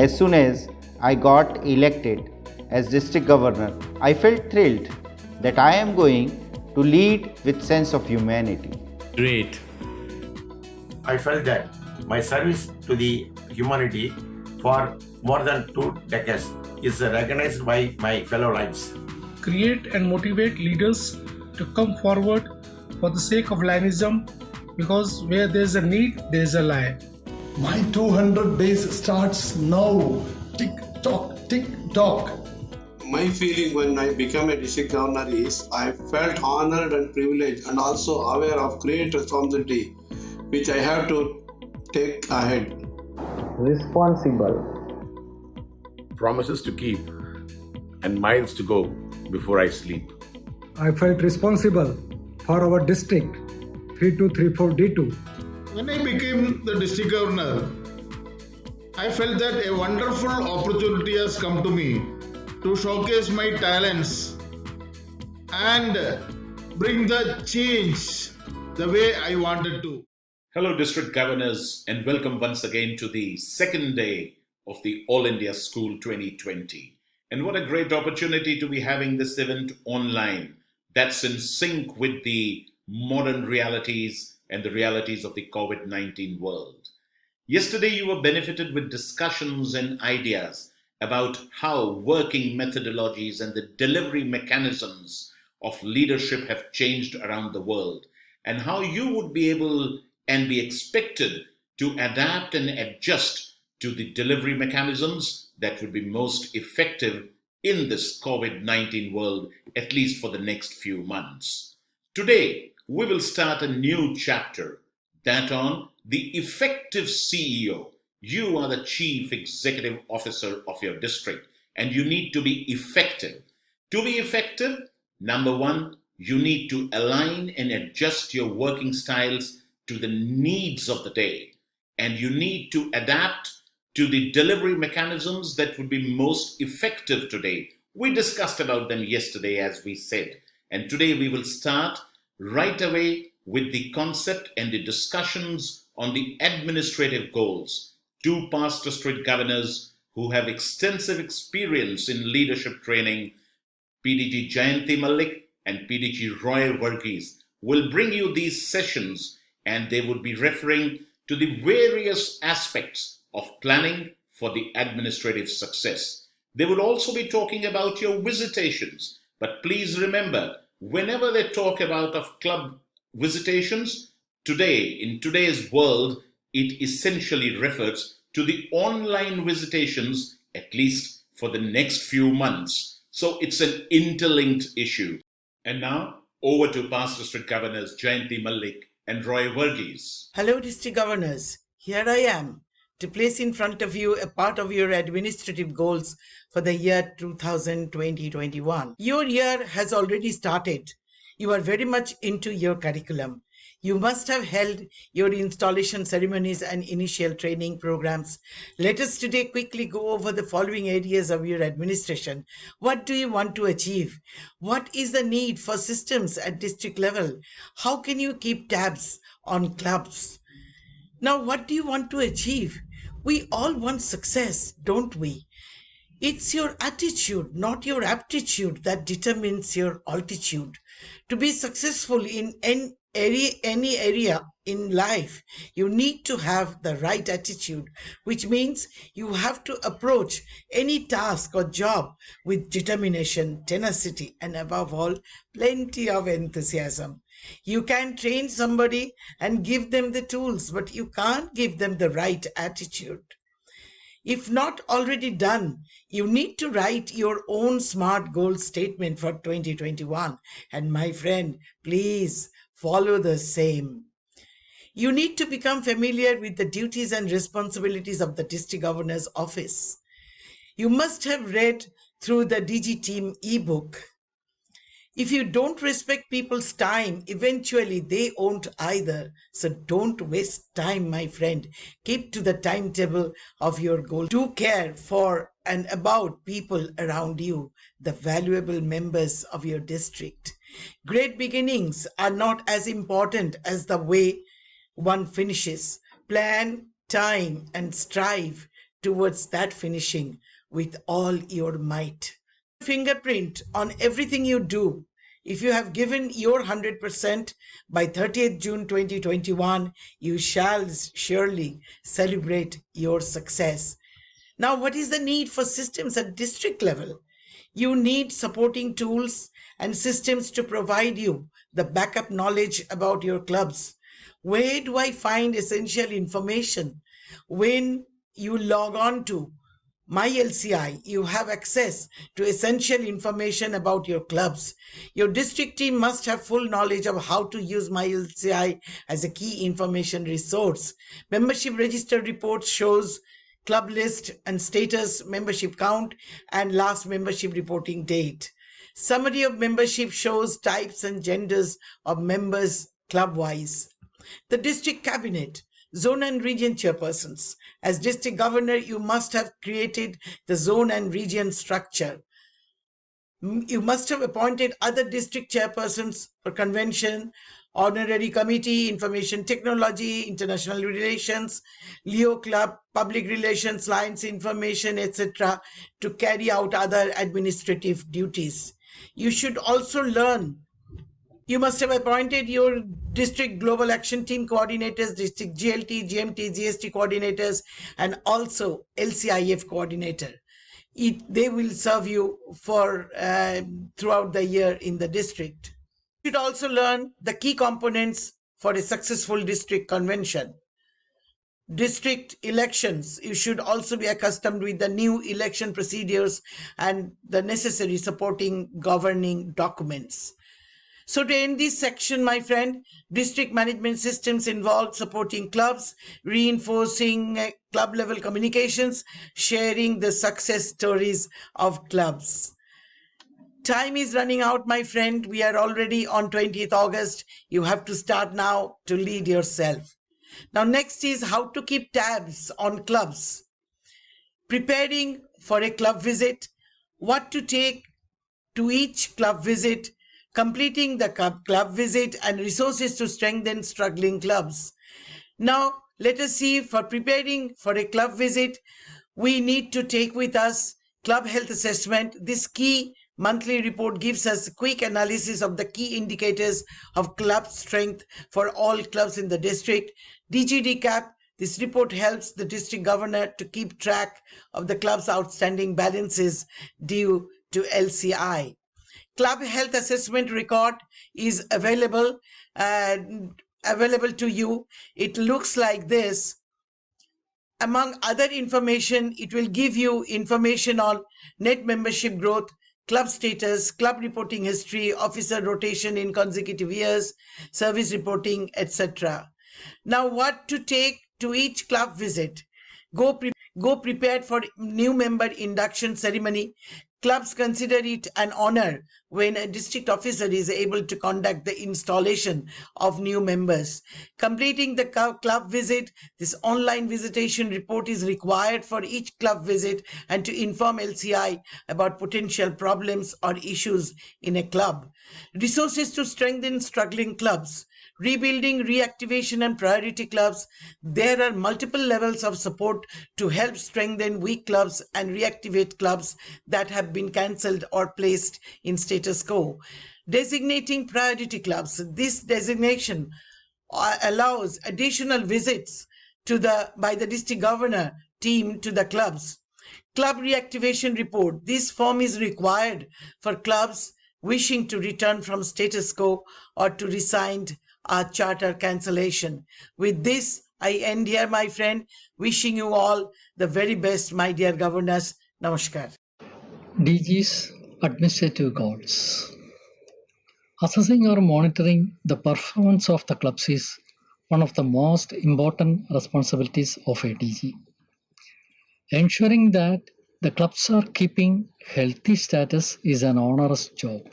As soon as I got elected as district governor, I felt thrilled that I am going to lead with sense of humanity. Great. I felt that my service to the humanity for more than 2 decades is recognized by my fellow lives. Create and motivate leaders to come forward for the sake of Lionism, because where there's a need, there's a lion. My 200 days starts now. Tick tock, tick tock. My feeling when I became a district governor is I felt honored and privileged and also aware of great responsibility which I have to take ahead. Responsible. Promises to keep and miles to go before I sleep. I felt responsible for our district 3234D2. When I became the district governor, I felt that a wonderful opportunity has come to me to showcase my talents and bring the change the way I wanted to. Hello, district governors, and welcome once again to the second day of the All India School 2020. And what a great opportunity to be having this event online that's in sync with the modern realities and the realities of the COVID-19 world. Yesterday, you were benefited with discussions and ideas about how working methodologies and the delivery mechanisms of leadership have changed around the world, and how you would be able and be expected to adapt and adjust to the delivery mechanisms that would be most effective in this COVID-19 world, at least for the next few months. Today, we will start a new chapter, that on the effective CEO. You are the chief executive officer of your district, and you need to be effective. To be effective, number one, you need to align and adjust your working styles to the needs of the day, and you need to adapt to the delivery mechanisms that would be most effective today. We discussed about them yesterday, as we said, and today we will start right away with the concept and the discussions on the administrative goals. Two past district governors who have extensive experience in leadership training, PDG Jayanti Malik and PDG Roy Varghese, will bring you these sessions, and they would be referring to the various aspects of planning for the administrative success. They would also be talking about your visitations. But please remember, whenever they talk about of club visitations, today, in today's world, it essentially refers to the online visitations, at least for the next few months. So it's an interlinked issue. And now, over to past district governors Jayanti Malik and Roy Varghese. Hello, district governors. Here I am to place in front of you a part of your administrative goals for the year 2020-21. Your year has already started. You are very much into your curriculum. You must have held your installation ceremonies and initial training programs. Let us today quickly go over the following areas of your administration. What do you want to achieve? What is the need for systems at district level? How can you keep tabs on clubs? Now, what do you want to achieve? We all want success, don't we? It's your attitude, not your aptitude, that determines your altitude. To be successful in any area in life, you need to have the right attitude, which means you have to approach any task or job with determination, tenacity, and above all, plenty of enthusiasm. You can train somebody and give them the tools, but you can't give them the right attitude. If not already done, you need to write your own SMART goal statement for 2021. And my friend, please follow the same. You need to become familiar with the duties and responsibilities of the district governor's office. You must have read through the DG Team ebook. If you don't respect people's time, eventually they won't either. So don't waste time, my friend. Keep to the timetable of your goal. Do care for and about people around you, the valuable members of your district. Great beginnings are not as important as the way one finishes. Plan, time, and strive towards that finishing with all your might. Fingerprint on everything you do. If you have given your 100% by 30th June 2021, you shall surely celebrate your success. Now, what is the need for systems at district level? You need supporting tools and systems to provide you the backup knowledge about your clubs. Where do I find essential information? When you log on to My LCI, you have access to essential information about your clubs. Your district team must have full knowledge of how to use My LCI as a key information resource. Membership register report shows club list and status, membership count, and last membership reporting date. Summary of membership shows types and genders of members club-wise. The district cabinet, zone and region chairpersons. As district governor, you must have created the zone and region structure. You must have appointed other district chairpersons for convention, honorary committee, information technology, international relations, Leo Club, public relations, lines information, etc. to carry out other administrative duties. You should also learn. You must have appointed your district global action team coordinators, district GLT, GMT, GST coordinators, and also LCIF coordinator. They will serve you for throughout the year in the district. You should also learn the key components for a successful district convention. District elections, you should also be accustomed with the new election procedures and the necessary supporting governing documents. So to end this section, my friend, district management systems involve supporting clubs, reinforcing club level communications, sharing the success stories of clubs. Time is running out, my friend. We are already on 20th August. You have to start now to lead yourself. Now, next is how to keep tabs on clubs. Preparing for a club visit, what to take to each club visit, completing the club visit, and resources to strengthen struggling clubs. Now, let us see, for preparing for a club visit, we need to take with us club health assessment. This key monthly report gives us a quick analysis of the key indicators of club strength for all clubs in the district. DG Recap, this report helps the district governor to keep track of the club's outstanding balances due to LCI. Club health assessment record is available to you. It looks like this. Among other information, it will give you information on net membership growth, club status, club reporting history, officer rotation in consecutive years, service reporting, etc. Now, what to take to each club visit? Go prepared for new member induction ceremony. Clubs consider it an honor when a district officer is able to conduct the installation of new members. Completing the club visit, this online visitation report is required for each club visit and to inform LCI about potential problems or issues in a club. Resources to strengthen struggling clubs. Rebuilding, reactivation and priority clubs. There are multiple levels of support to help strengthen weak clubs and reactivate clubs that have been cancelled or placed in status quo. Designating priority clubs. This designation allows additional visits by the district governor team to the clubs. Club reactivation report. This form is required for clubs wishing to return from status quo or to rescind a charter cancellation. With this, I end here, my friend. Wishing you all the very best, my dear governors. Namaskar. DG's administrative goals. Assessing or monitoring the performance of the clubs is one of the most important responsibilities of a DG. Ensuring that the clubs are keeping healthy status is an onerous job.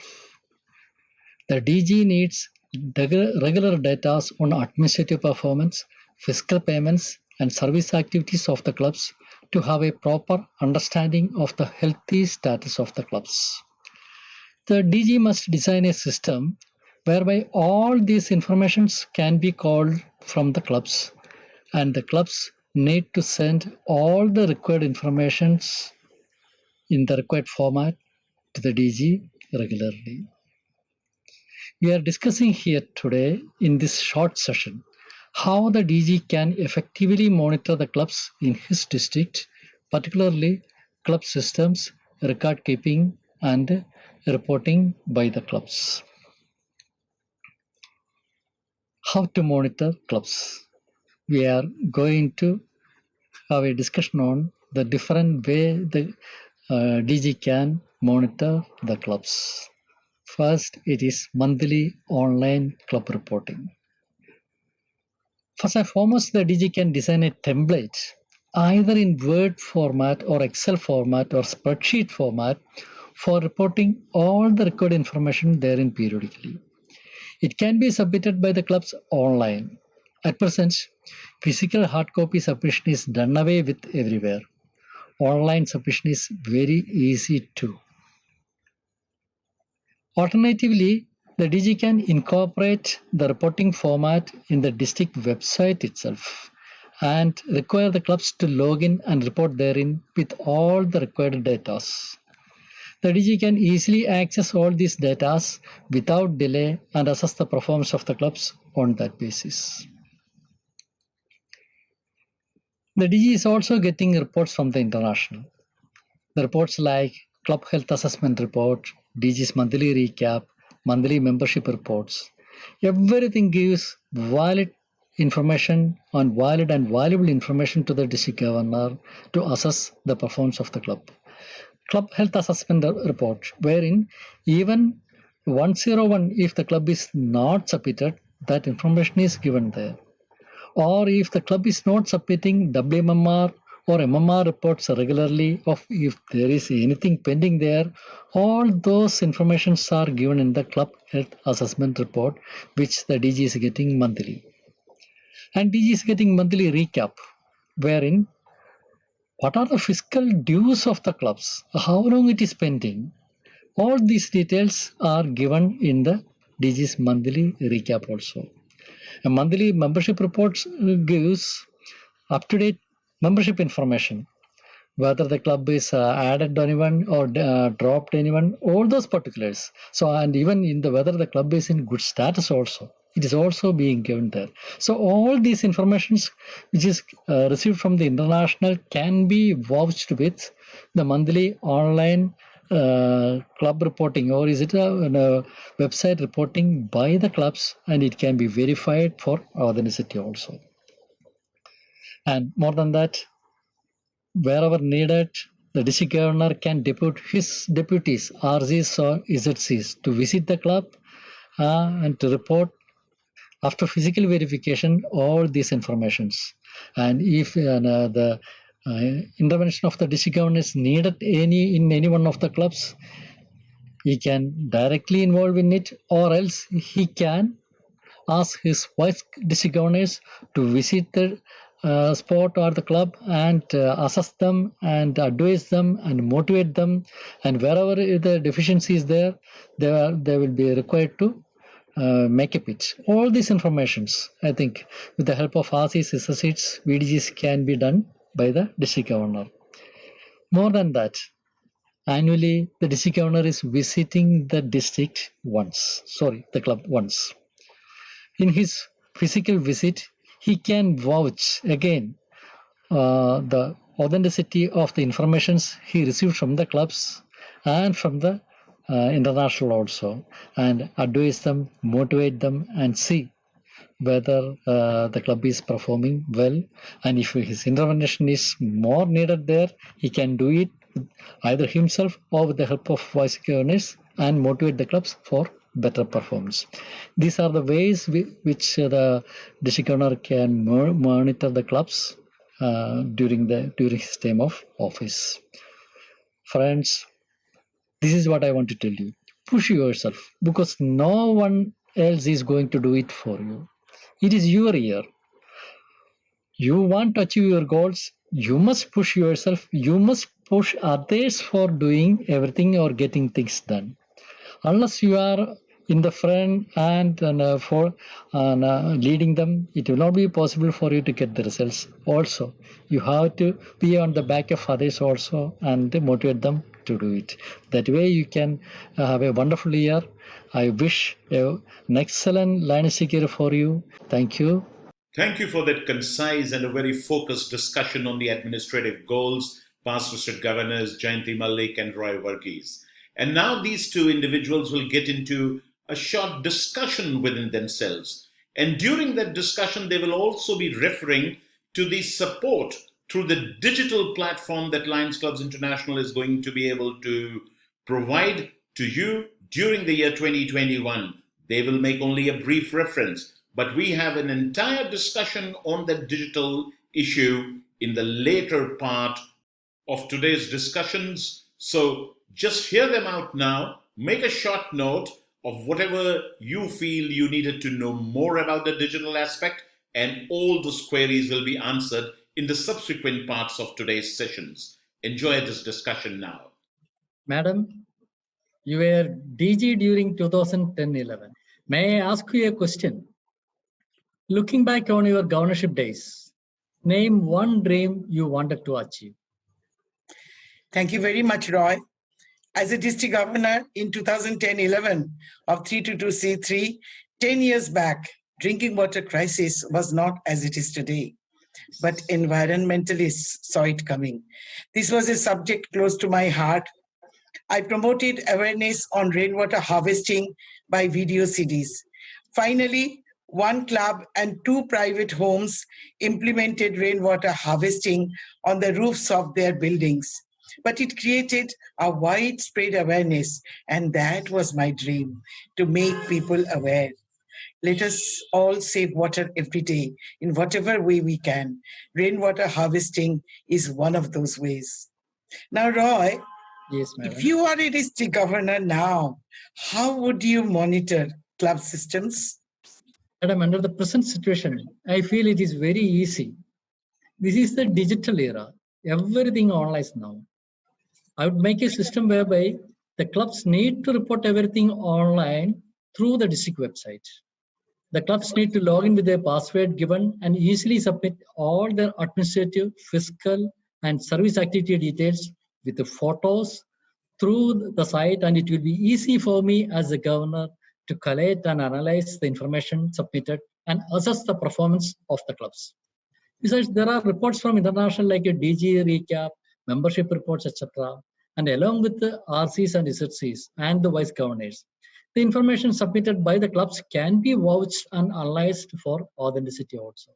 The DG needs regular data on administrative performance, fiscal payments, and service activities of the clubs to have a proper understanding of the healthy status of the clubs. The DG must design a system whereby all these informations can be called from the clubs, and the clubs need to send all the required informations in the required format to the DG regularly. We are discussing here today in this short session how the DG can effectively monitor the clubs in his district, particularly club systems, record keeping, and reporting by the clubs. How to monitor clubs? We are going to have a discussion on the different way the DG can monitor the clubs. First, it is monthly online club reporting. First and foremost, the DG can design a template either in Word format or Excel format or spreadsheet format for reporting all the required information therein periodically. It can be submitted by the clubs online. At present, physical hard copy submission is done away with everywhere. Online submission is very easy too. Alternatively, the DG can incorporate the reporting format in the district website itself and require the clubs to log in and report therein with all the required data. The DG can easily access all these data without delay and assess the performance of the clubs on that basis. The DG is also getting reports from the international. The reports like Club Health Assessment Report, DG's monthly recap, monthly membership reports. Everything gives valid information on valid and valuable information to the district governor to assess the performance of the club. Club Health Assessment Report, wherein even 101, if the club is not submitted, that information is given there. Or if the club is not submitting WMMR or MMR reports regularly, of if there is anything pending there, all those informations are given in the Club Health Assessment Report, which the DG is getting monthly. And DG is getting monthly recap, wherein what are the fiscal dues of the clubs, how long it is pending. All these details are given in the DG's monthly recap also. A monthly membership report gives up-to-date membership information, whether the club is added anyone or dropped anyone, all those particulars. So, and even in the whether the club is in good status also, it is also being given there. So all these informations which is received from the international can be vouched with the monthly online club reporting, or is it a website reporting by the clubs, and it can be verified for authenticity also. And more than that, wherever needed, the district governor can depute his deputies, RZs or ZCs, to visit the club and to report after physical verification all these informations. And if the intervention of the district governor is needed in any one of the clubs, he can directly involve in it, or else he can ask his vice district governors to visit the sport or the club and assess them and advise them and motivate them, and wherever the deficiency is there, they will be required to make a pitch. All these informations, I think, with the help of RCs, SSHs, VDGs can be done by the district governor. More than that, annually the district governor is visiting the district the club once. In his physical visit, he can vouch again the authenticity of the informations he received from the clubs and from the international also, and advise them, motivate them, and see whether the club is performing well. And if his intervention is more needed there, he can do it either himself or with the help of vice governors and motivate the clubs for better performance. These are the ways which the district governor can monitor the clubs during his term of office. Friends, this is what I want to tell you. Push yourself, because no one else is going to do it for you. It is your year. You want to achieve your goals, you must push yourself. You must push others for doing everything or getting things done. Unless you are in the front and for leading them, it will not be possible for you to get the results. Also, you have to be on the back of others also and motivate them to do it. That way you can have a wonderful year. I wish an excellent Linus year for you. Thank you. Thank you for that concise and a very focused discussion on the administrative goals, past district governors Jayanti Malik and Roy Varghese. And now these two individuals will get into a short discussion within themselves. And during that discussion, they will also be referring to the support through the digital platform that Lions Clubs International is going to be able to provide to you during the year 2021. They will make only a brief reference, but we have an entire discussion on that digital issue in the later part of today's discussions. So just hear them out now, make a short note of whatever you feel you needed to know more about the digital aspect, and all those queries will be answered in the subsequent parts of today's sessions. Enjoy this discussion now. Madam, you were DG during 2010-11. May I ask you a question? Looking back on your governorship days, name one dream you wanted to achieve. Thank you very much, Roy. As a district governor in 2010-11 of 322C3, 10 years back, drinking water crisis was not as it is today, but environmentalists saw it coming. This was a subject close to my heart. I promoted awareness on rainwater harvesting by video CDs. Finally, one club and 2 private homes implemented rainwater harvesting on the roofs of their buildings. But it created a widespread awareness, and that was my dream, to make people aware. Let us all save water every day in whatever way we can. Rainwater harvesting is one of those ways. Now, Roy, Yes, madam. if you are a district governor now, how would you monitor club systems? Madam, under the present situation, I feel it is very easy. This is the digital era. Everything online now. I would make a system whereby the clubs need to report everything online through the district website. The clubs need to log in with their password given and easily submit all their administrative, fiscal, and service activity details with the photos through the site, and it will be easy for me as a governor to collect and analyze the information submitted and assess the performance of the clubs. Besides, there are reports from international like a DG recap, membership reports, etc. And along with the RCs and SHCs and the vice governors, the information submitted by the clubs can be vouched and analyzed for authenticity also.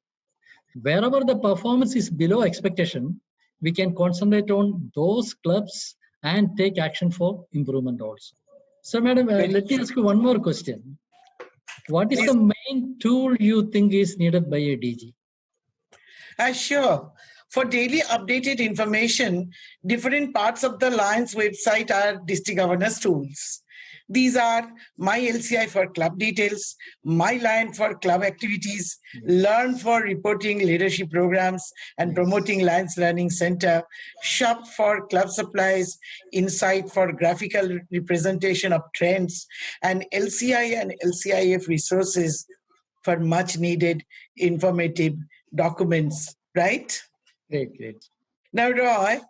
Wherever the performance is below expectation, we can concentrate on those clubs and take action for improvement also. So, madam, let me ask you one more question. What is the main tool you think is needed by a DG? Sure. For daily updated information, different parts of the Lions website are district governors' tools. These are My LCI for club details, My Lion for club activities, Learn for reporting leadership programs and promoting Lions Learning Center, Shop for club supplies, Insight for graphical representation of trends, and LCI and LCIF resources for much needed informative documents, right? Great. Now, Roy,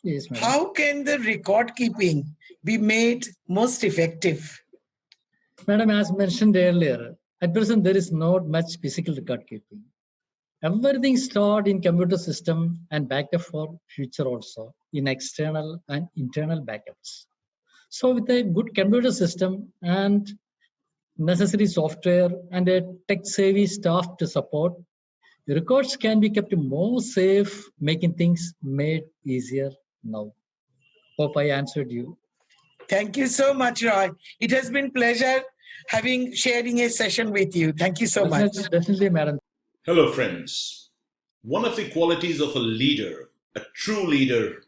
Yes, madam. how can the record keeping be made most effective? Madam, as mentioned earlier, at present there is not much physical record keeping. Everything stored in computer system and backup for future also in external and internal backups. So with a good computer system and necessary software and a tech-savvy staff to support, the records can be kept more safe, making things made easier now. Hope I answered you. Thank you so much, Roy. It has been pleasure sharing a session with you. Thank you so much. Definitely, madam. Hello, friends. One of the qualities of a leader, a true leader,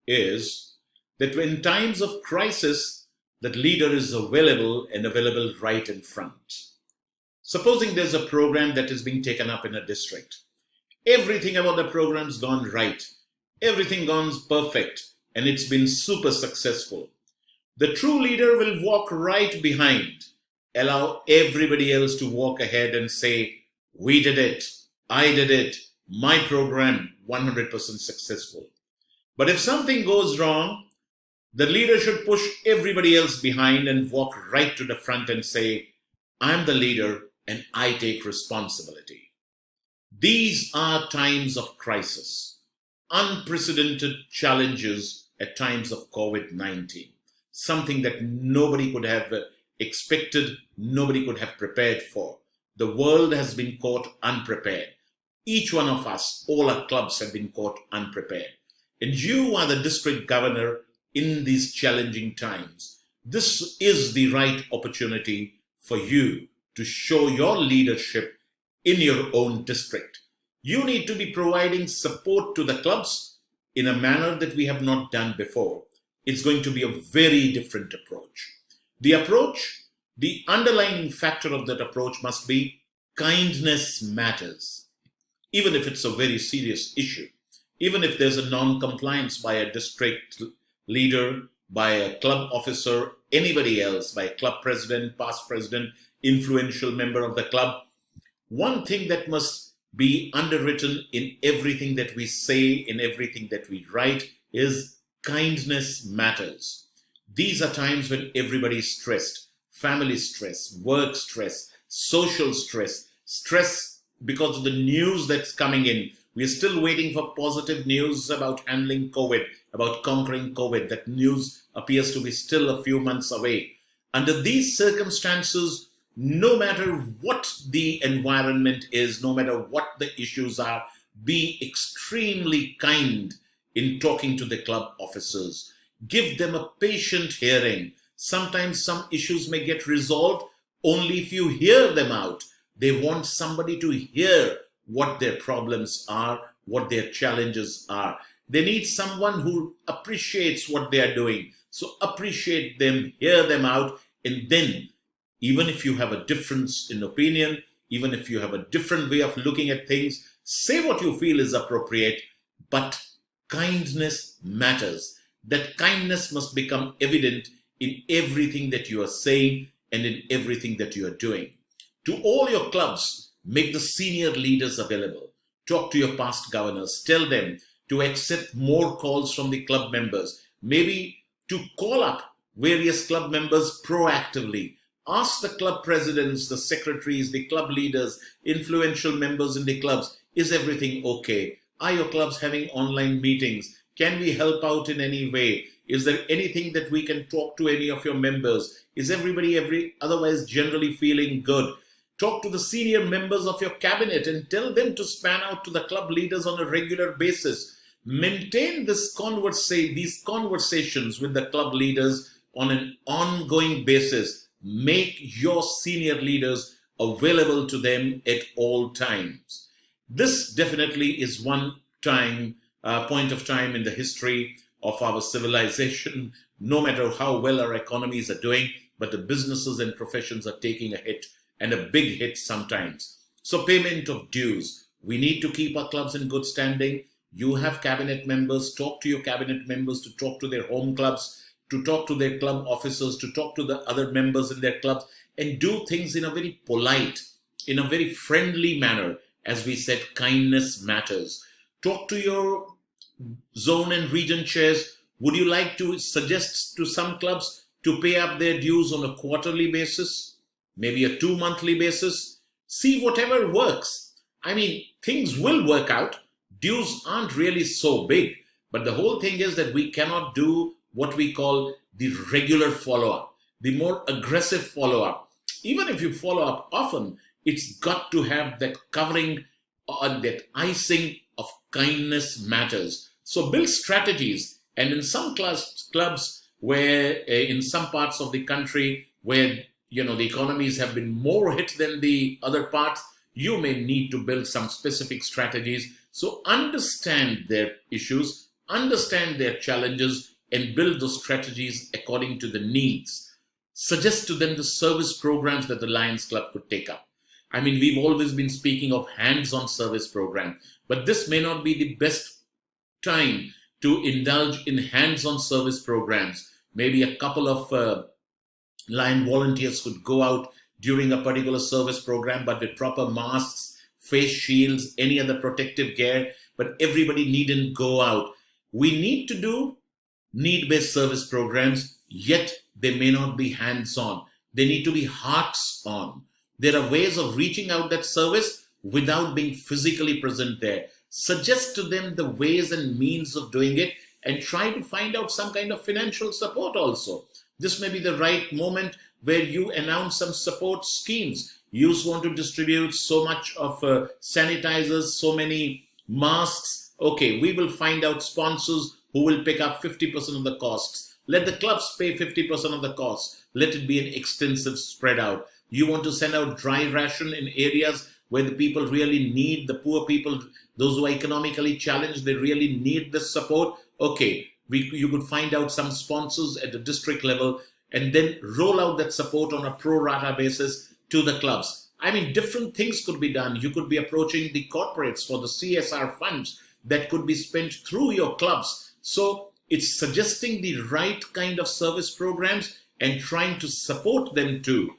is that when times of crisis, that leader is available and available right in front. Supposing there's a program that is being taken up in a district. Everything about the program's gone right. Everything gone perfect, and it's been super successful. The true leader will walk right behind allow everybody else to walk ahead and say, we did it, I did it, my program 100% successful. But if something goes wrong, the leader should push everybody else behind and walk right to the front and say, I'm the leader and I take responsibility. These are times of crisis, unprecedented challenges at times of COVID-19, something that nobody could have expected, nobody could have prepared for. The world has been caught unprepared. Each one of us, all our clubs have been caught unprepared. And you are the district governor in these challenging times. This is the right opportunity for you to show your leadership in your own district. You need to be providing support to the clubs in a manner that we have not done before. It's going to be a very different approach. The underlying factor of that approach must be kindness matters. Even if it's a very serious issue, even if there's a non-compliance by a district leader, by a club officer, anybody else, by a club president, past president, influential member of the club, one thing that must be underwritten in everything that we say, in everything that we write, is kindness matters. These are times when everybody is stressed, family stress, work stress, social stress, stress because of the news that's coming in. We're still waiting for positive news about handling COVID, about conquering COVID. That news appears to be still a few months away. Under these circumstances, no matter what the environment is, no matter what the issues are, be extremely kind in talking to the club officers. Give them a patient hearing. Sometimes some issues may get resolved only if you hear them out. They want somebody to hear what their problems are, what their challenges are. They need someone who appreciates what they are doing. So appreciate them, hear them out, and then even if you have a difference in opinion, even if you have a different way of looking at things, say what you feel is appropriate, but kindness matters. That kindness must become evident in everything that you are saying and in everything that you are doing. To all your clubs, make the senior leaders available. Talk to your past governors. Tell them to accept more calls from the club members. Maybe to call up various club members proactively. Ask the club presidents, the secretaries, the club leaders, influential members in the clubs, is everything okay? Are your clubs having online meetings? Can we help out in any way? Is there anything that we can talk to any of your members? Is everybody otherwise generally feeling good? Talk to the senior members of your cabinet and tell them to span out to the club leaders on a regular basis. Maintain these conversations with the club leaders on an ongoing basis. Make your senior leaders available to them at all times. This definitely is one point of time in the history of our civilization, no matter how well our economies are doing, but the businesses and professions are taking a hit, and a big hit sometimes. So payment of dues. We need to keep our clubs in good standing. You have cabinet members, talk to your cabinet members, to talk to their home clubs, to talk to their club officers, to talk to the other members in their clubs, and do things in a very polite, in a very friendly manner. As we said, kindness matters. Talk to your zone and region chairs. Would you like to suggest to some clubs to pay up their dues on a quarterly basis? Maybe a 2-monthly basis? See whatever works. I mean, things will work out. Dues aren't really so big. But the whole thing is that we cannot do what we call the regular follow-up, the more aggressive follow-up. Even if you follow up often, it's got to have that covering or that icing of kindness matters. So build strategies. And in some clubs where in some parts of the country where the economies have been more hit than the other parts, you may need to build some specific strategies. So understand their issues, understand their challenges, and build those strategies according to the needs. Suggest to them the service programs that the Lions Club could take up. I mean, we've always been speaking of hands-on service program, but this may not be the best time to indulge in hands-on service programs. Maybe a couple of Lion volunteers could go out during a particular service program, but with proper masks, face shields, any other protective gear, but everybody needn't go out. We need to do need-based service programs, yet they may not be hands-on. They need to be hearts-on. There are ways of reaching out that service without being physically present there. Suggest to them the ways and means of doing it and try to find out some kind of financial support also. This may be the right moment where you announce some support schemes. You want to distribute so much of sanitizers, so many masks. Okay, we will find out sponsors who will pick up 50% of the costs. Let the clubs pay 50% of the costs. Let it be an extensive spread out. You want to send out dry ration in areas where the people really need, the poor people, those who are economically challenged, they really need the support. Okay, you could find out some sponsors at the district level and then roll out that support on a pro rata basis to the clubs. I mean, different things could be done. You could be approaching the corporates for the CSR funds that could be spent through your clubs. So it's suggesting the right kind of service programs and trying to support them too.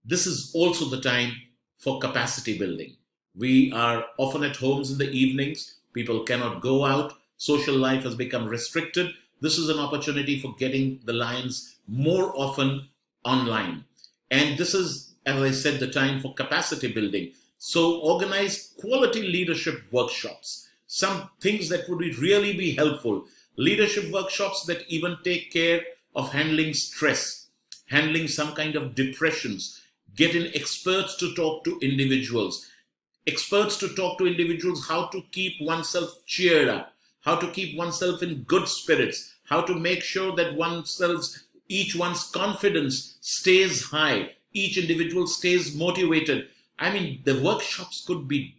This is also the time for capacity building. We are often at homes in the evenings. People cannot go out. Social life has become restricted. This is an opportunity for getting the Lions more often online. And this is, as I said, the time for capacity building. So organize quality leadership workshops. Some things that would really be helpful. Leadership workshops that even take care of handling stress, handling some kind of depressions. Get in experts to talk to individuals. Experts to talk to individuals how to keep oneself cheered up, how to keep oneself in good spirits, how to make sure that each one's confidence stays high, each individual stays motivated. I mean, the workshops could be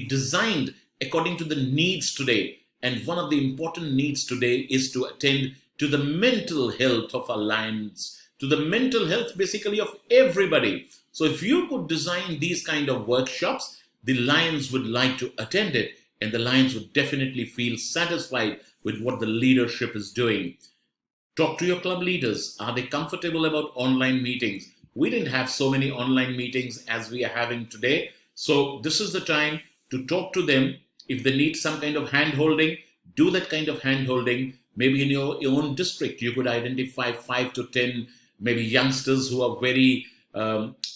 designed according to the needs today. And one of the important needs today is to attend to the mental health of our Lions, to the mental health basically of everybody. So if you could design these kind of workshops, the Lions would like to attend it, and the Lions would definitely feel satisfied with what the leadership is doing. Talk to your club leaders. Are they comfortable about online meetings? We didn't have so many online meetings as we are having today. So this is the time to talk to them. If they need some kind of hand-holding, do that kind of hand-holding. Maybe in your own district, you could identify 5 to 10 maybe youngsters who are very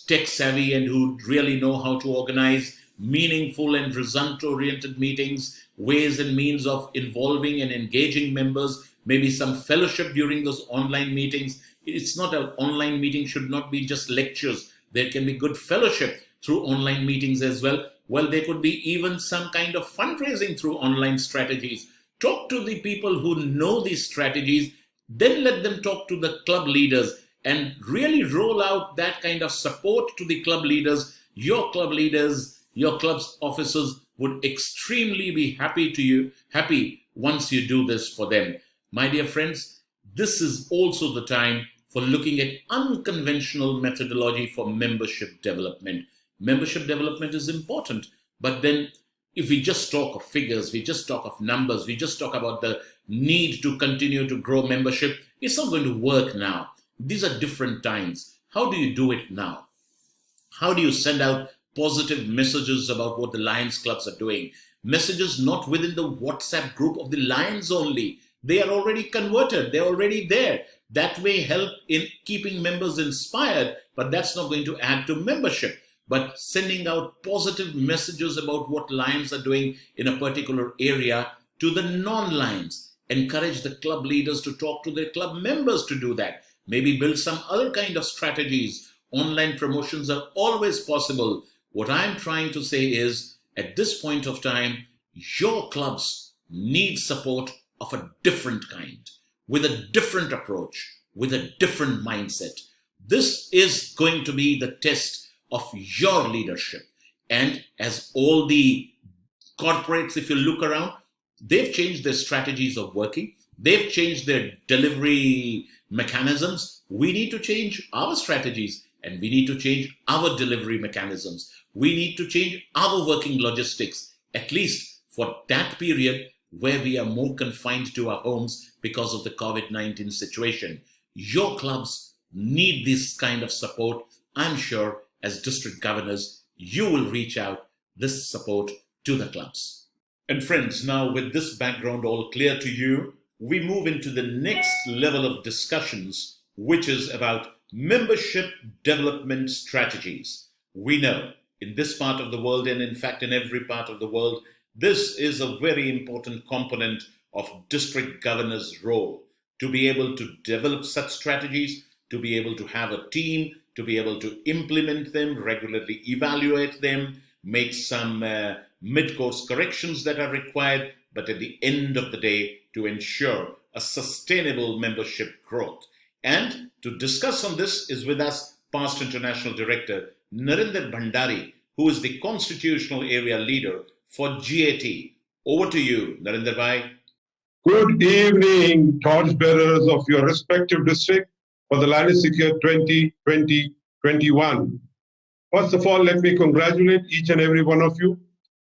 tech-savvy and who really know how to organize meaningful and result-oriented meetings, ways and means of involving and engaging members, maybe some fellowship during those online meetings. It's not an online meeting, should not be just lectures. There can be good fellowship through online meetings as well. Well, there could be even some kind of fundraising through online strategies. Talk to the people who know these strategies, then let them talk to the club leaders and really roll out that kind of support to the club leaders. Your club's officers would extremely be happy once you do this for them. My dear friends, this is also the time for looking at unconventional methodology for membership development. Membership development is important, but then if we just talk of figures, we just talk of numbers, we just talk about the need to continue to grow membership, it's not going to work now. These are different times. How do you do it now? How do you send out positive messages about what the Lions clubs are doing? Messages not within the WhatsApp group of the Lions only. They are already converted. They're already there. That may help in keeping members inspired, but that's not going to add to membership. But sending out positive messages about what Lions are doing in a particular area to the non-Lions. Encourage the club leaders to talk to their club members to do that. Maybe build some other kind of strategies. Online promotions are always possible. What I'm trying to say is, at this point of time, your clubs need support of a different kind, with a different approach, with a different mindset. This is going to be the test of your leadership. And as all the corporates, if you look around, they've changed their strategies of working. They've changed their delivery mechanisms. We need to change our strategies, and we need to change our delivery mechanisms. We need to change our working logistics, at least for that period where we are more confined to our homes because of the COVID-19 situation. Your clubs need this kind of support, I'm sure as district governors, you will reach out this support to the clubs. And friends, now with this background all clear to you, we move into the next level of discussions, which is about membership development strategies. We know in this part of the world, and in fact in every part of the world, this is a very important component of district governors' role, to be able to develop such strategies, to be able to have a team, to be able to implement them, regularly evaluate them, make some mid-course corrections that are required, but at the end of the day, to ensure a sustainable membership growth. And to discuss on this is with us past International Director Narinder Bhandari, who is the Constitutional Area Leader for GAT. Over to you, Narinder Bhai. Good evening, torchbearers of your respective district for the Landsec Year 2020-21. First of all, let me congratulate each and every one of you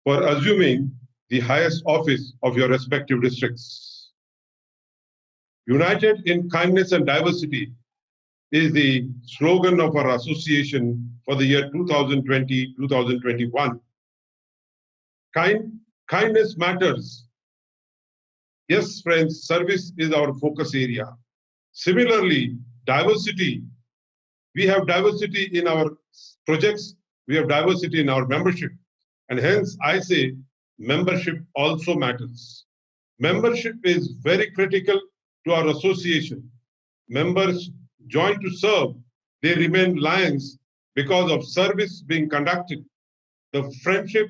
for assuming the highest office of your respective districts. United in kindness and diversity is the slogan of our association for the year 2020-2021. Kindness matters. Yes, friends, service is our focus area. Similarly, diversity. We have diversity in our projects, we have diversity in our membership. And hence, I say membership also matters. Membership is very critical to our association. Members join to serve, they remain lions because of service being conducted, the friendship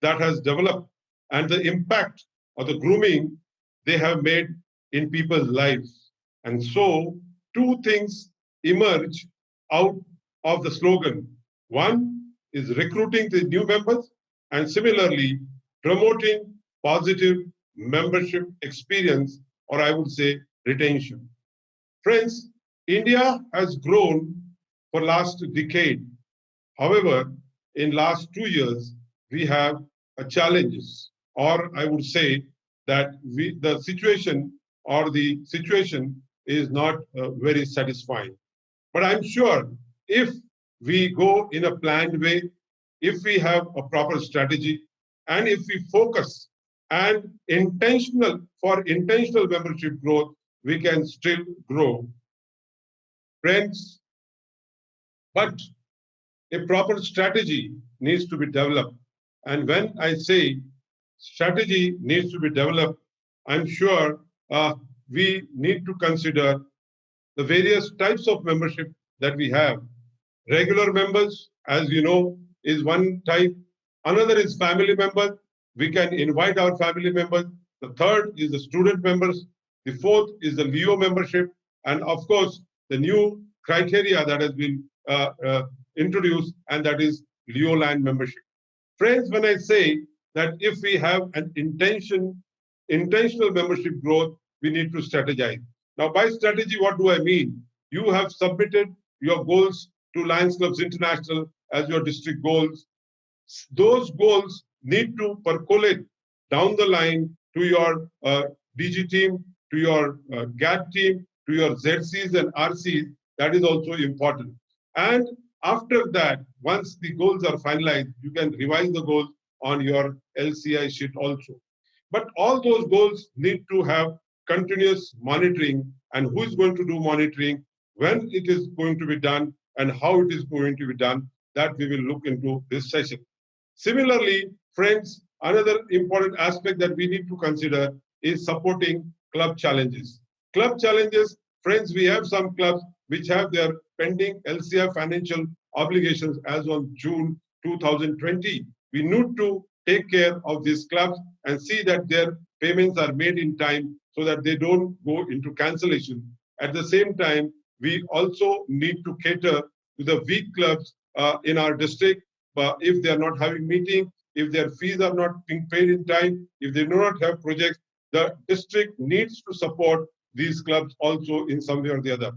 that has developed, and the impact of the grooming they have made in people's lives. And so, two things emerge out of the slogan. One is recruiting the new members, and similarly, promoting positive membership experience, or I would say retention. Friends, India has grown for last decade. However, in last 2 years, we have challenges, or I would say that the situation is not very satisfying. But I'm sure if we go in a planned way, if we have a proper strategy, and if we focus and intentional membership growth, we can still grow. Friends, but a proper strategy needs to be developed. And when I say strategy needs to be developed, I'm sure we need to consider the various types of membership that we have. Regular members, as you know, is one type. Another is family members. We can invite our family members. The third is the student members. The fourth is the Leo membership. And of course, the new criteria that has been introduced, and that is Leo Land membership. Friends, when I say that if we have an intentional membership growth, we need to strategize. Now, by strategy, what do I mean? You have submitted your goals to Lions Clubs International as your district goals. Those goals need to percolate down the line to your DG team, to your GAT team, to your ZCs and RCs. That is also important. And after that, once the goals are finalized, you can revise the goals on your LCI sheet also. But all those goals need to have continuous monitoring, and who is going to do monitoring, when it is going to be done, and how it is going to be done, that we will look into this session. Similarly, friends, another important aspect that we need to consider is supporting club challenges. Club challenges, friends, we have some clubs which have their pending LCI financial obligations as on June 2020. We need to take care of these clubs and see that their payments are made in time so that they don't go into cancellation. At the same time, we also need to cater to the weak clubs in our district. If they are not having meetings, if their fees are not being paid in time, if they do not have projects, the district needs to support these clubs also in some way or the other.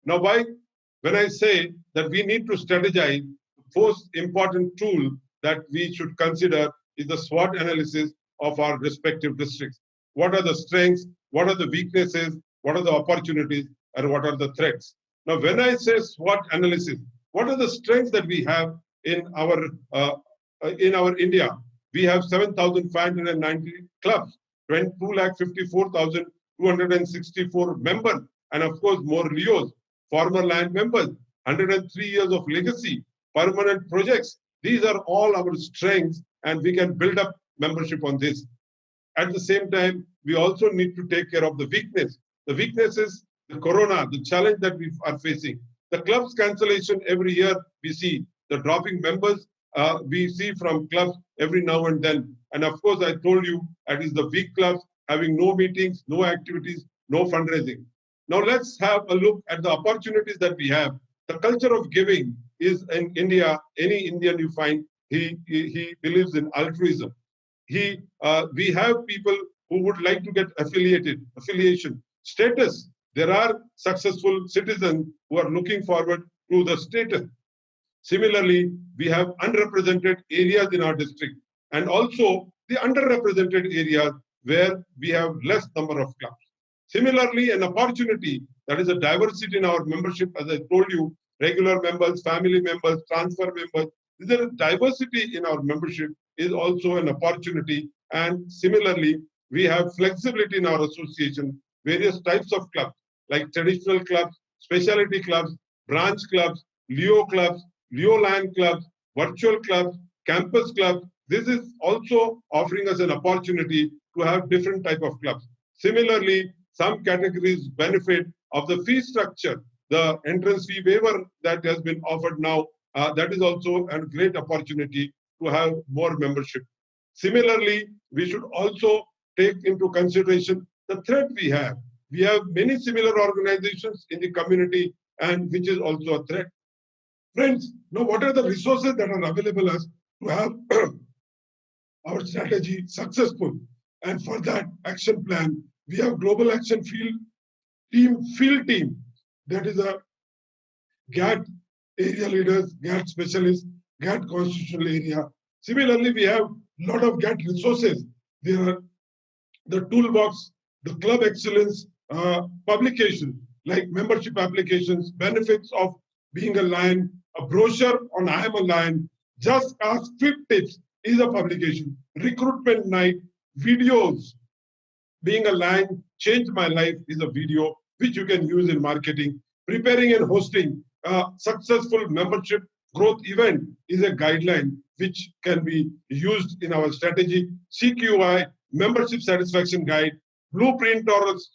Now, when I say that we need to strategize, the most important tool that we should consider is the SWOT analysis of our respective districts. What are the strengths? What are the weaknesses? What are the opportunities? And what are the threats? Now, when I say SWOT analysis, what are the strengths that we have in our India? We have 7,590 clubs, 2,54,264 members, and of course more Leos, former land members, 103 years of legacy, permanent projects. These are all our strengths, and we can build up membership on this. At the same time, we also need to take care of the weakness. The weakness is the corona, the challenge that we are facing. The clubs cancellation every year, we see the dropping members, we see from clubs every now and then. And of course, I told you, that is the weak clubs having no meetings, no activities, no fundraising. Now let's have a look at the opportunities that we have. The culture of giving is in India. Any Indian you find, he believes in altruism. We have people who would like to get affiliation, status. There are successful citizens who are looking forward to the status. Similarly, we have underrepresented areas in our district, and also the underrepresented areas where we have less number of clubs. Similarly, an opportunity, that is a diversity in our membership, as I told you, regular members, family members, transfer members. There is diversity in our membership is also an opportunity. And similarly, we have flexibility in our association, various types of clubs, like traditional clubs, specialty clubs, branch clubs, Leo clubs, Leo land clubs, virtual clubs, campus clubs. This is also offering us an opportunity to have different type of clubs. Similarly, some categories benefit of the fee structure, the entrance fee waiver that has been offered now. That is also a great opportunity to have more membership. Similarly, we should also take into consideration the threat we have. We have many similar organizations in the community, and which is also a threat. Friends, now what are the resources that are available us to have our strategy successful? And for that action plan, we have Global Action Field Team. That is a GAT area leaders, GAT specialists, GAT constitutional area. Similarly, we have a lot of GAT resources. There are the toolbox, the club excellence publication, like membership applications, benefits of being a lion, a brochure on I Am a Lion, Just Ask Fit Tips is a publication, recruitment night, videos. Being a lion changed my life is a video which you can use in marketing. Preparing and hosting a successful membership growth event is a guideline which can be used in our strategy. CQI, membership satisfaction guide, blueprint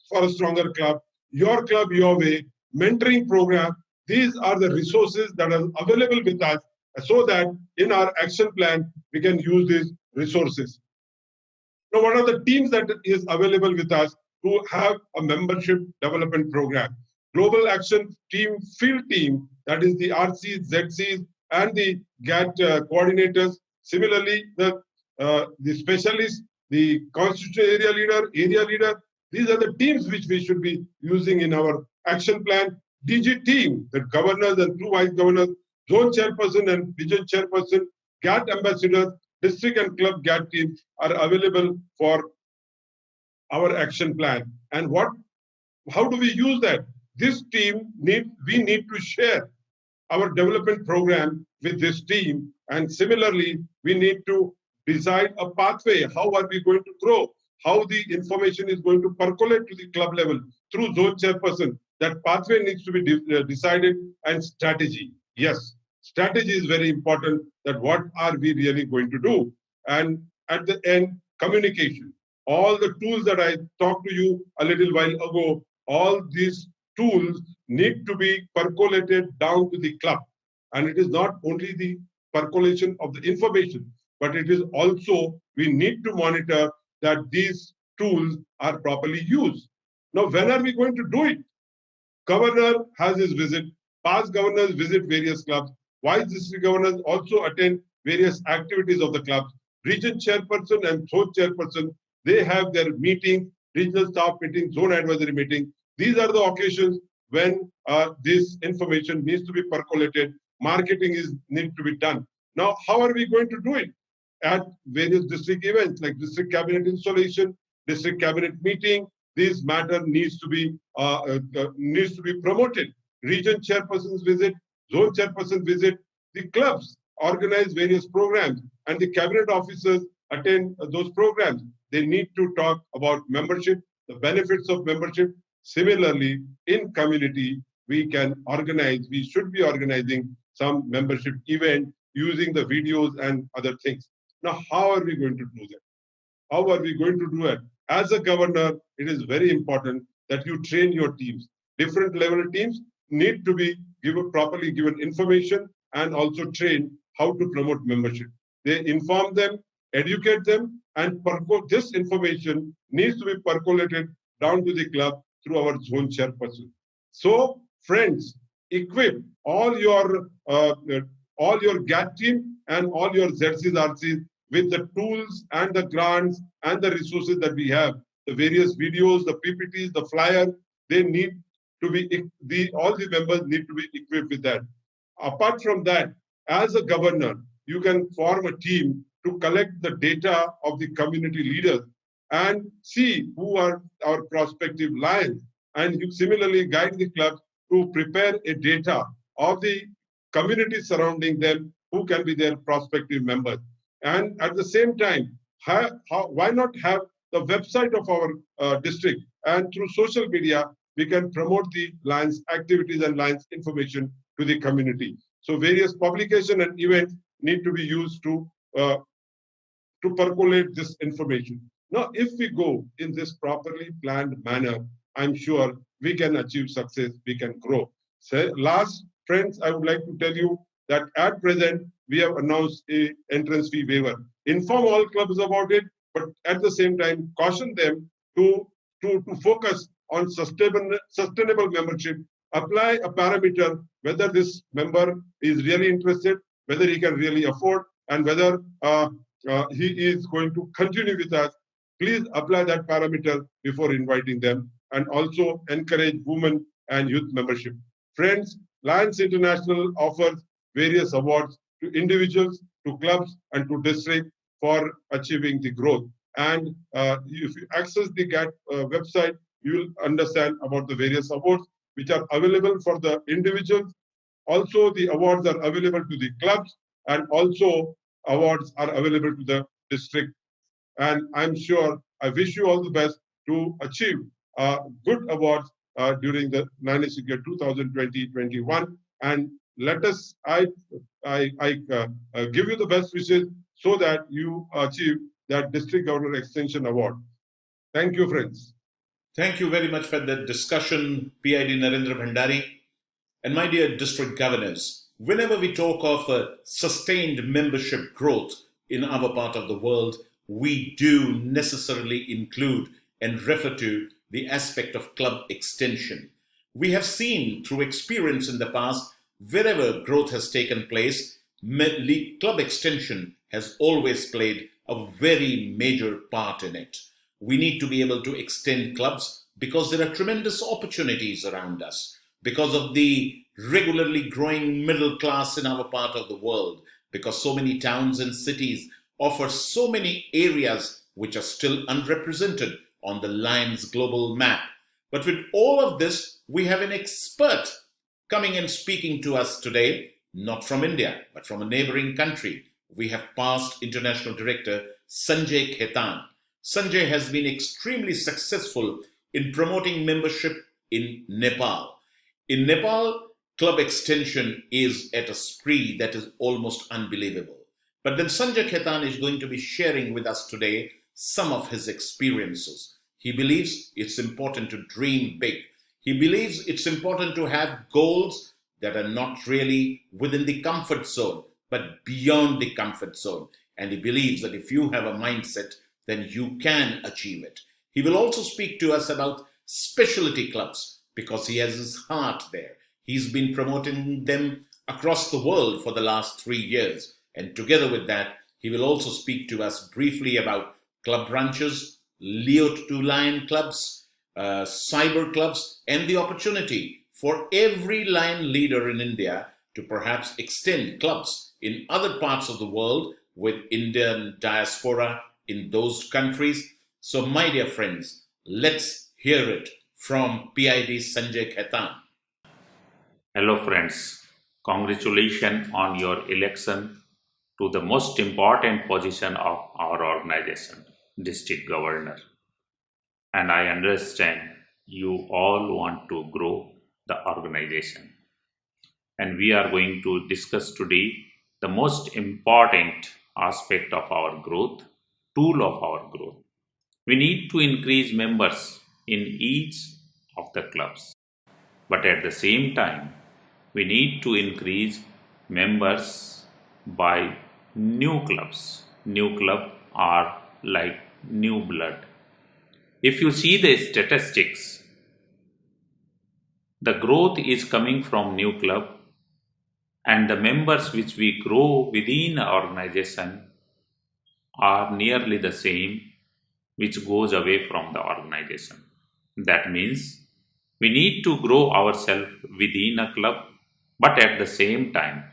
for a stronger club, your club, your way, mentoring program. These are the resources that are available with us so that in our action plan, we can use these resources. Now, what are the teams that is available with us to have a membership development program? Global Action Team Field Team, that is the RCs, ZCs, and the GAT coordinators. Similarly, the specialists, the constitutional area leader, these are the teams which we should be using in our action plan. DG team, the governors and two vice governors, zone chairperson and region chairperson, GAT ambassadors, district and club GAT teams are available for our action plan. And how do we use that? This team we need to share our development program with this team, and similarly we need to decide a pathway. How are we going to grow? How the information is going to percolate to the club level through zone chairperson. That pathway needs to be decided, and strategy. Yes, strategy is very important, that what are we really going to do? And at the end, communication. All the tools that I talked to you a little while ago, all these tools need to be percolated down to the club. And it is not only the percolation of the information, but it is also, we need to monitor that these tools are properly used. Now, when are we going to do it? Governor has his visit, past governors visit various clubs, vice district governors also attend various activities of the clubs, region chairperson and zone chairperson, they have their meetings, regional staff meetings, zone advisory meetings. These are the occasions when this information needs to be percolated, marketing needs to be done. Now, how are we going to do it? At various district events like district cabinet installation, district cabinet meeting, this matter needs to be promoted. region chairpersons visit, zone chairpersons visit, the clubs organize various programs, and the cabinet officers attend those programs. They need to talk about membership, the benefits of membership. Similarly, in community, we should be organizing some membership event using the videos and other things. Now, how are we going to do that? How are we going to do it? As a governor, it is very important that you train your teams. Different level teams need to be properly given information and also trained how to promote membership. They inform them, educate them, and this information needs to be percolated down to the club through our zone chairperson. So, friends, equip all your GAT team and all your ZCs, RCs with the tools and the grants and the resources that we have. The various videos, the PPTs, the flyer, they need to be, all the members need to be equipped with that. Apart from that, as a governor, you can form a team to collect the data of the community leaders and see who are our prospective lions. And you similarly guide the clubs to prepare a data of the community surrounding them, who can be their prospective members. And at the same time, why not have the website of our district, and through social media, we can promote the Lions activities and Lions information to the community. So various publication and events need to be used to percolate this information. Now, if we go in this properly planned manner, I'm sure we can achieve success, we can grow. So last, friends, I would like to tell you that at present, we have announced a entrance fee waiver. Inform all clubs about it, but at the same time, caution them to focus on sustainable membership. Apply a parameter whether this member is really interested, whether he can really afford, and whether he is going to continue with us. Please apply that parameter before inviting them, and also encourage women and youth membership. Friends, Lions International offers various awards to individuals, to clubs, and to districts for achieving the growth. And if you access the GAT website, you will understand about the various awards which are available for the individuals. Also, the awards are available to the clubs, and also awards are available to the district. And I'm sure, I wish you all the best to achieve good awards during the Lions year 2020-21. And let us, I give you the best wishes so that you achieve that District Governor Extension Award. Thank you, friends. Thank you very much for that discussion, PID Narendra Bhandari. And my dear district governors, whenever we talk of sustained membership growth in our part of the world, we do necessarily include and refer to the aspect of club extension. We have seen through experience in the past, wherever growth has taken place, club extension has always played a very major part in it. We need to be able to extend clubs because there are tremendous opportunities around us, because of the regularly growing middle class in our part of the world, because so many towns and cities offer so many areas which are still unrepresented on the Lions global map. But with all of this, we have an expert coming and speaking to us today, not from India, but from a neighboring country. We have past international director Sanjay Khetan. Sanjay has been extremely successful in promoting membership in Nepal. In Nepal, club extension is at a spree that is almost unbelievable. But then Sanjay Khetan is going to be sharing with us today some of his experiences. He believes it's important to dream big. He believes it's important to have goals that are not really within the comfort zone, but beyond the comfort zone. And he believes that if you have a mindset, then you can achieve it. He will also speak to us about specialty clubs because he has his heart there. He's been promoting them across the world for the last 3 years. And together with that, he will also speak to us briefly about club branches, Leo to Lion clubs, cyber clubs, and the opportunity for every Lion leader in India to perhaps extend clubs in other parts of the world with Indian diaspora in those countries. So, my dear friends, let's hear it from PID Sanjay Khetan. Hello friends, congratulations on your election to the most important position of our organization, District Governor. And I understand you all want to grow the organization. And we are going to discuss today the most important aspect of our growth, tool of our growth. We need to increase members in each of the clubs. But at the same time, we need to increase members by new clubs. New clubs are like new blood. If you see the statistics, the growth is coming from new club, and the members which we grow within our organization are nearly the same which goes away from the organization. That means we need to grow ourselves within a club, but at the same time,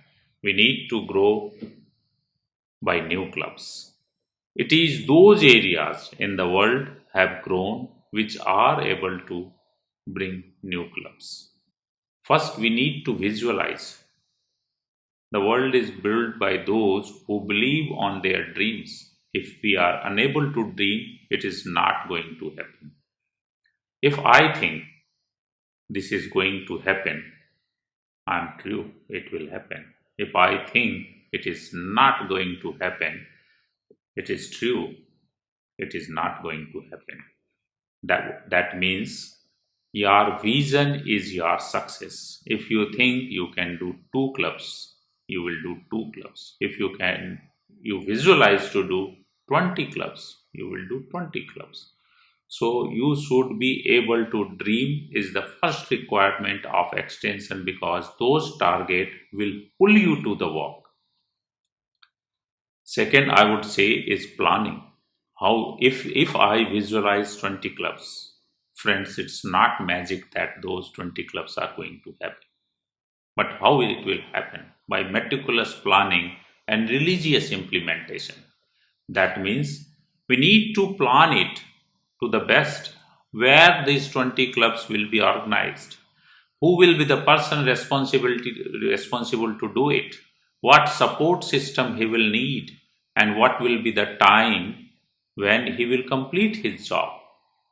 we need to grow by new clubs. It is those areas in the world have grown which are able to bring new clubs. First, we need to visualize. The world is built by those who believe on their dreams. If we are unable to dream, it is not going to happen. If I think this is going to happen, I am true, it will happen. If I think it is not going to happen, it is true, it is not going to happen. That means your vision is your success. If you think you can do 2 clubs, you will do 2 clubs. If you visualize to do 20 clubs, you will do 20 clubs. So you should be able to dream is the first requirement of extension, because those targets will pull you to the work. Second, I would say is planning. How if I visualize 20 clubs, friends, it's not magic that those 20 clubs are going to happen. But how it will happen? By meticulous planning and religious implementation. That means we need to plan it to the best where these 20 clubs will be organized. Who will be the person responsible to do it? What support system he will need, and what will be the time when he will complete his job.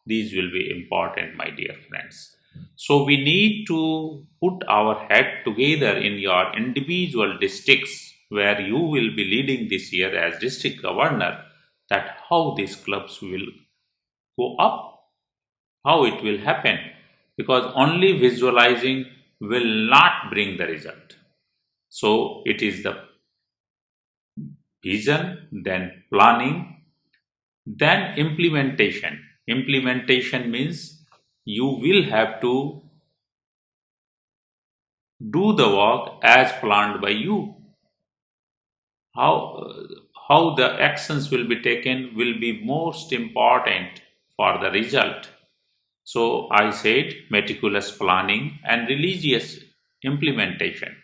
These will be important, my dear friends. So we need to put our head together in your individual districts where you will be leading this year as district governor, that how these clubs will go up, how it will happen, because only visualizing will not bring the result. So it is the vision, then planning, then implementation. Implementation means you will have to do the work as planned by you. How the actions will be taken will be most important for the result. So I said meticulous planning and religious implementation.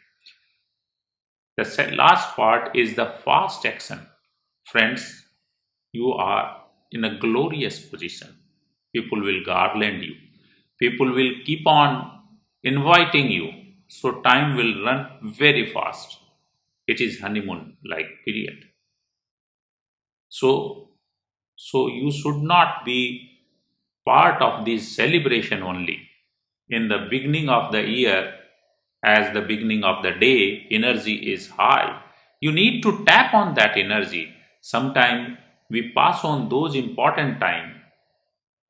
The last part is the fast action. Friends, you are in a glorious position. People will garland you. People will keep on inviting you. So time will run very fast. It is honeymoon-like period. So you should not be part of this celebration only. In the beginning of the year, as the beginning of the day, energy is high. You need to tap on that energy. Sometimes we pass on those important time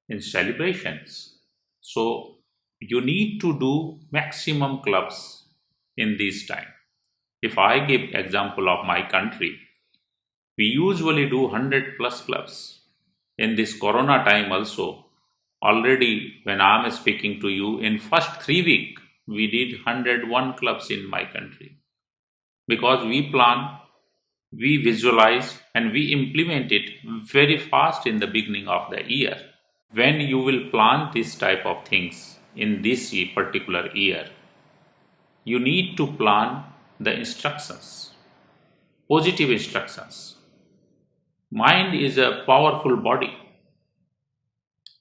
in celebrations. So you need to do maximum clubs in this time. If I give example of my country, we usually do 100 plus clubs. In this corona time also, already when I am speaking to you, in first 3 weeks, we did 101 clubs in my country. Because we plan, we visualize, and we implement it very fast in the beginning of the year. When you will plan this type of things in this particular year, you need to plan the instructions, positive instructions. Mind is a powerful body.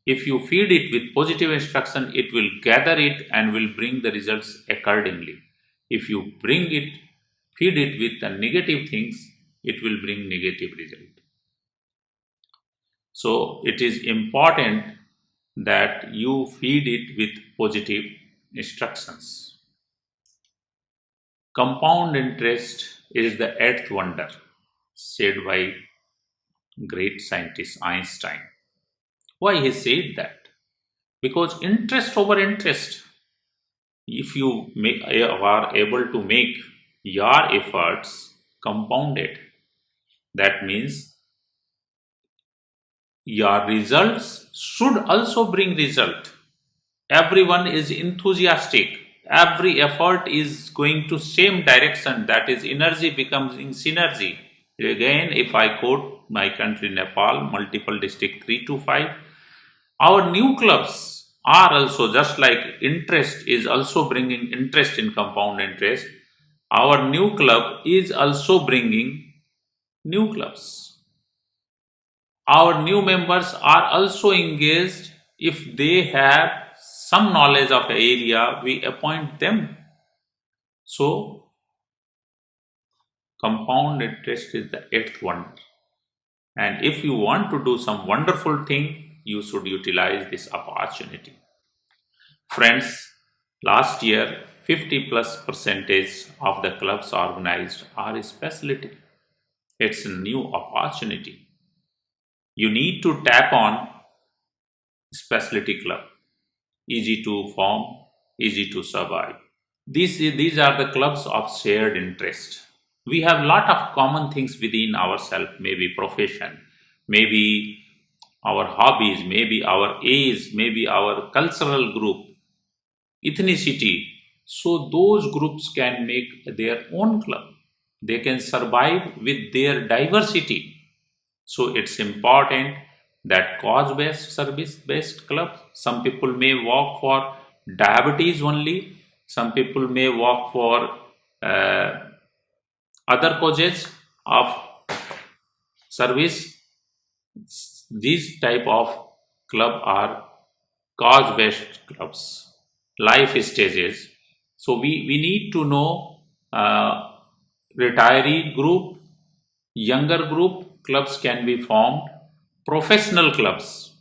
If you feed it with positive instruction, it will gather it and will bring the results accordingly. If you feed it with the negative things, it will bring negative result. So it is important that you feed it with positive instructions. Compound interest is the eighth wonder, said by great scientist Einstein. Why he said that? Because interest over interest. If you are able to make your efforts compounded, that means your results should also bring result. Everyone is enthusiastic. Every effort is going to same direction. That is, energy becomes in synergy. Again, if I quote my country Nepal, multiple district 3 to 5, our new clubs are also, just like interest is also bringing interest in compound interest, our new club is also bringing new clubs. Our new members are also engaged. If they have some knowledge of the area, we appoint them. So, compound interest is the eighth wonder. And if you want to do some wonderful thing, you should utilize this opportunity. Friends, last year 50+% of the clubs organized are a specialty. It's a new opportunity. You need to tap on specialty club. Easy to form, easy to survive. These are the clubs of shared interest. We have lot of common things within ourselves, maybe profession, maybe our hobbies, maybe our age, maybe our cultural group, ethnicity. So those groups can make their own club. They can survive with their diversity. So it's important that cause-based, service-based clubs. Some people may work for diabetes only. Some people may work for other causes of service. These type of club are cause-based clubs, life stages. So we need to know retiree group, younger group clubs can be formed, professional clubs,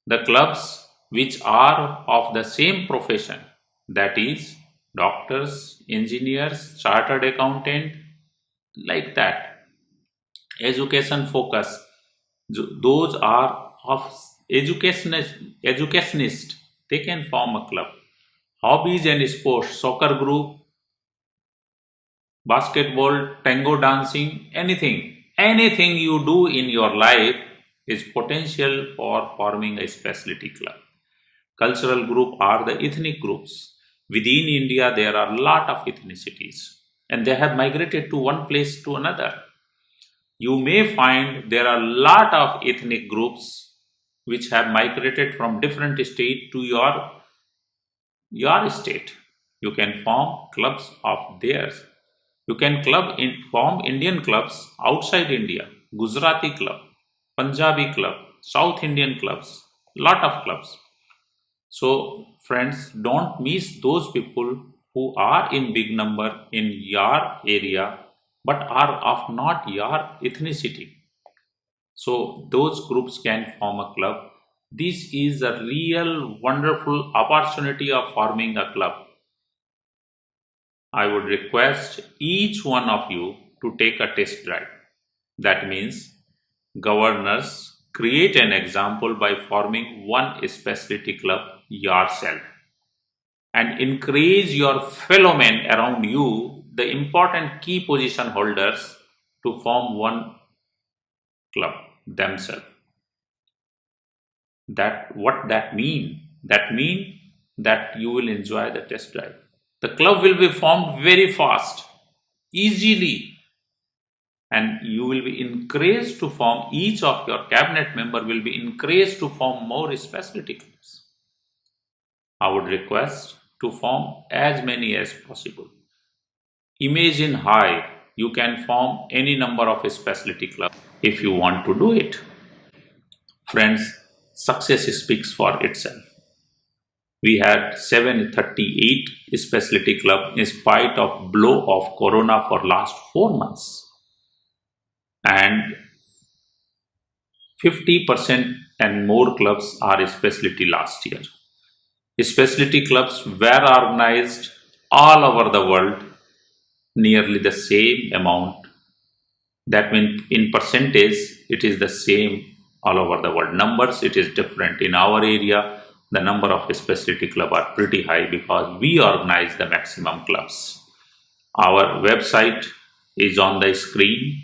the clubs which are of the same profession, that is doctors, engineers, chartered accountant, like that. Education focus, those are of educationist, they can form a club. Hobbies and sports, soccer group, basketball, tango dancing, anything you do in your life is potential for forming a specialty club. Cultural group are the ethnic groups. Within India, there are a lot of ethnicities and they have migrated to one place to another. You may find there are a lot of ethnic groups which have migrated from different state to your state. You can form clubs of theirs. You can form Indian clubs outside India, Gujarati club, Punjabi club, South Indian clubs, lot of clubs. So friends, don't miss those people who are in big number in your area but are of not your ethnicity. So those groups can form a club. This is a real wonderful opportunity of forming a club. I would request each one of you to take a test drive. That means governors, create an example by forming one specialty club yourself and encourage your fellow men around you, the important key position holders, to form one club themselves. What that mean? That mean that you will enjoy the test drive. The club will be formed very fast, easily, and you will be encouraged to form, each of your cabinet member will be encouraged to form more specialty clubs. I would request to form as many as possible. Imagine high, you can form any number of specialty clubs if you want to do it. Friends, success speaks for itself. We had 738 specialty club in spite of blow of corona for last 4 months. And 50% and more clubs are specialty last year. Specialty clubs were organized all over the world, nearly the same amount. That means in percentage, it is the same all over the world. Numbers, it is different. In our area, the number of specialty clubs are pretty high because we organize the maximum clubs. Our website is on the screen.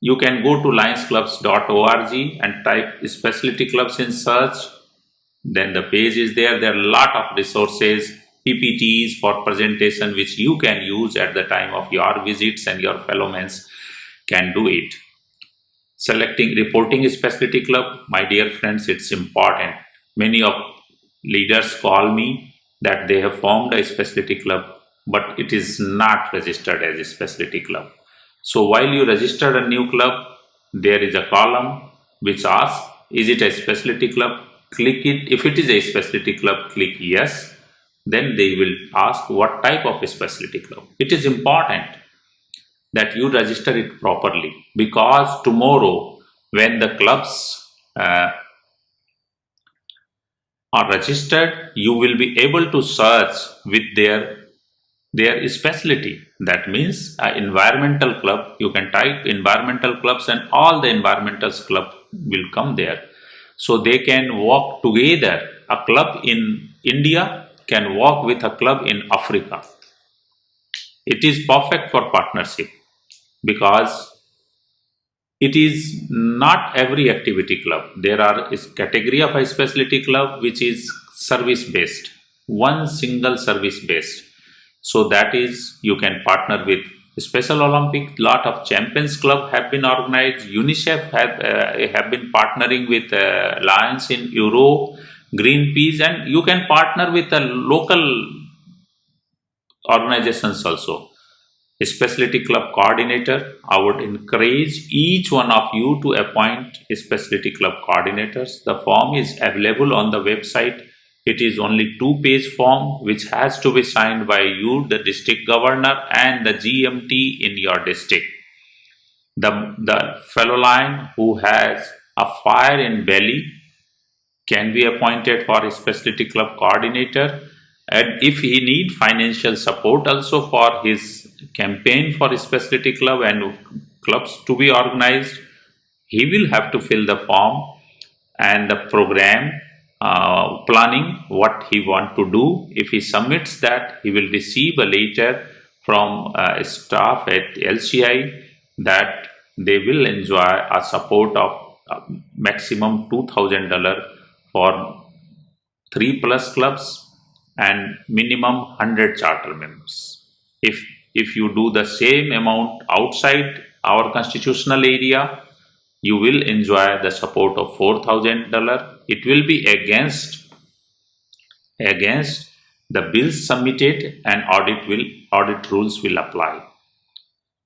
You can go to lionsclubs.org and type specialty clubs in search. Then the page is there. There are a lot of resources, PPTs for presentation which you can use at the time of your visits, and your fellow men can do it. Selecting reporting specialty club, my dear friends, it's important. Many of leaders call me that they have formed a specialty club, but it is not registered as a specialty club. So while you register a new club, there is a column which asks, is it a specialty club? Click it. If it is a specialty club, click yes. Then they will ask what type of a specialty club. It is important that you register it properly, because tomorrow when the clubs are registered, you will be able to search with their specialty. That means an environmental club, you can type environmental clubs and all the environmental clubs will come there. So they can work together. A club in India can work with a club in Africa. It is perfect for partnership, because it is not every activity club. There are a category of a specialty club which is service based, one single service based. So that is, you can partner with Special Olympic. Lot of champions club have been organized. UNICEF have been partnering with Lions in Europe, Greenpeace, and you can partner with the local organizations also. A specialty club coordinator, I would encourage each one of you to appoint a specialty club coordinators. The form is available on the website. It is only 2-page form which has to be signed by you, the district governor, and the GMT in your district. The fellow lion who has a fire in belly can be appointed for a specialty club coordinator, and if he need financial support also for his campaign for a specialty club and clubs to be organized, he will have to fill the form and the program planning what he want to do. If he submits that, he will receive a letter from staff at LCI that they will enjoy a support of maximum $2,000 for 3+ clubs and minimum 100 charter members. If you do the same amount outside our constitutional area, you will enjoy the support of $4,000. It will be against the bills submitted, and audit rules will apply.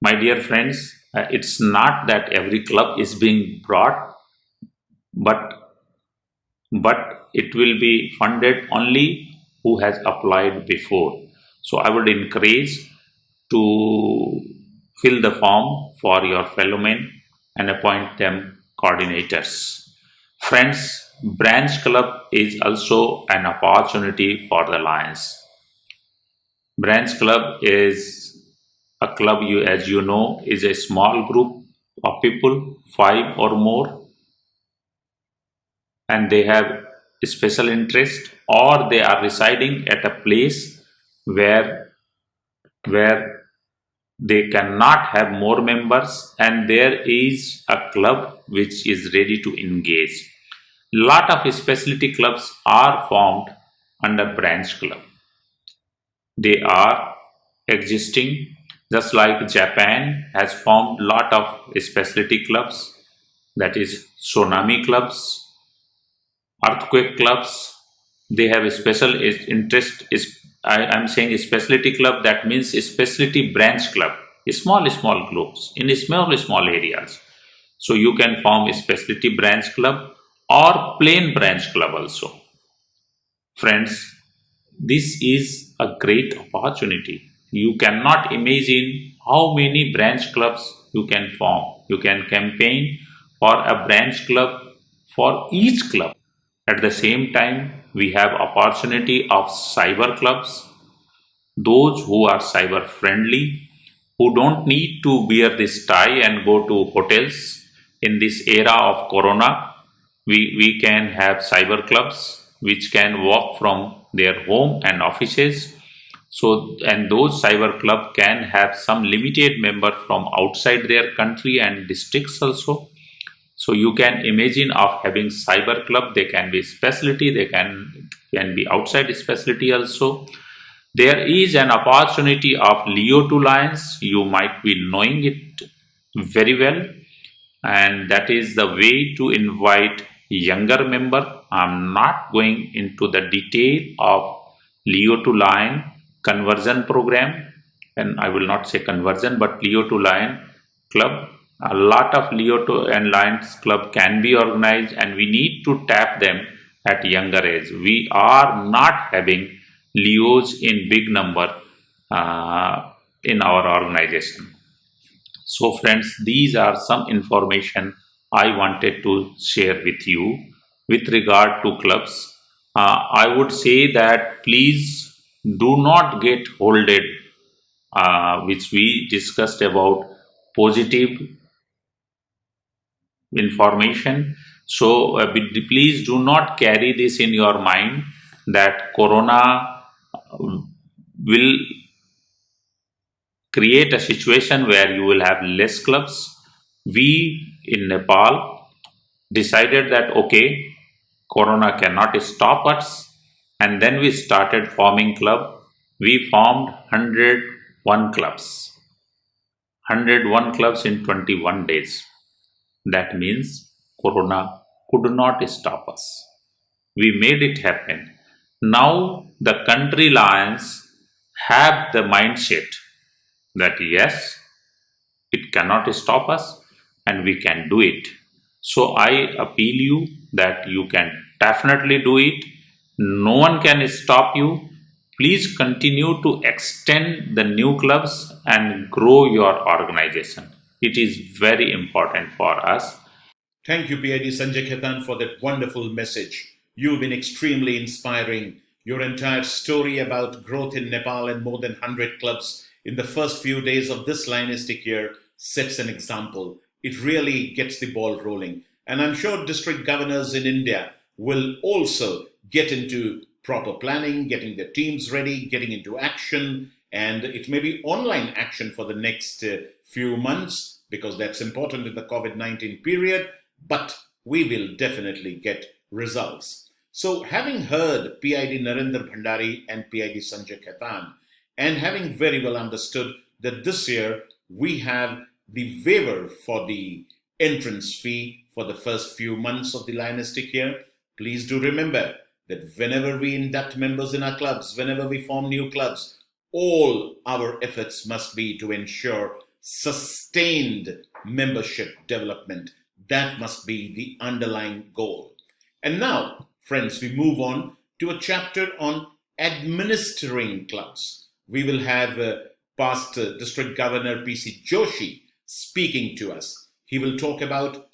My dear friends, it's not that every club is being brought, but it will be funded only who has applied before. So I would encourage to fill the form for your fellow men and appoint them coordinators. Friends, branch club is also an opportunity for the Lions. Branch club is a club, as you know, is a small group of people, 5 or more, and they have a special interest, or they are residing at a place where they cannot have more members, and there is a club which is ready to engage. Lot of specialty clubs are formed under branch club. They are existing, just like Japan has formed lot of specialty clubs, that is tsunami clubs, earthquake clubs. They have a special interest. I'm saying a specialty club, that means a specialty branch club, small groups in small areas. So you can form a specialty branch club, or plain branch club also. Friends, this is a great opportunity. You cannot imagine how many branch clubs you can form. You can campaign for a branch club for each club. At the same time, we have opportunity of cyber clubs, those who are cyber friendly, who don't need to wear this tie and go to hotels. In this era of corona, we can have cyber clubs which can work from their home and offices. So, and those cyber club can have some limited member from outside their country and districts also. So you can imagine of having cyber club. They can be specialty, they can be outside specialty also. There is an opportunity of Leo to Lions. You might be knowing it very well, and that is the way to invite younger member. I'm not going into the detail of Leo to Lion conversion program, and I will not say conversion but Leo to Lion club. A lot of Leo to and Lions club can be organized, and we need to tap them at younger age. We are not having Leos in big number in our organization. So friends, these are some information I wanted to share with you with regard to clubs. I would say that please do not get holded, which we discussed about positive information. So please do not carry this in your mind that corona will create a situation where you will have less clubs. We in Nepal decided that okay, corona cannot stop us, and then we started forming club. We formed 101 clubs. 101 clubs in 21 days. That means corona could not stop us. We made it happen. Now the country lions have the mindset that yes, it cannot stop us and we can do it. So I appeal you that you can definitely do it. No one can stop you. Please continue to extend the new clubs and grow your organization. It is very important for us. Thank you, PID Sanjay Khaitan, for that wonderful message. You've been extremely inspiring. Your entire story about growth in Nepal and more than 100 clubs in the first few days of this Lionistic year sets an example. It really gets the ball rolling. And I'm sure district governors in India will also get into proper planning, getting their teams ready, getting into action. And it may be online action for the next few months because that's important in the COVID-19 period. But we will definitely get results. So having heard PID Narendra Bhandari and PID Sanjay Khaitan, and having very well understood that this year we have the waiver for the entrance fee for the first few months of the Lionistic year, please do remember that whenever we induct members in our clubs, whenever we form new clubs, all our efforts must be to ensure sustained membership development. That must be the underlying goal. And now, friends, we move on to a chapter on administering clubs. We will have past District Governor P.C. Joshi speaking to us. He will talk about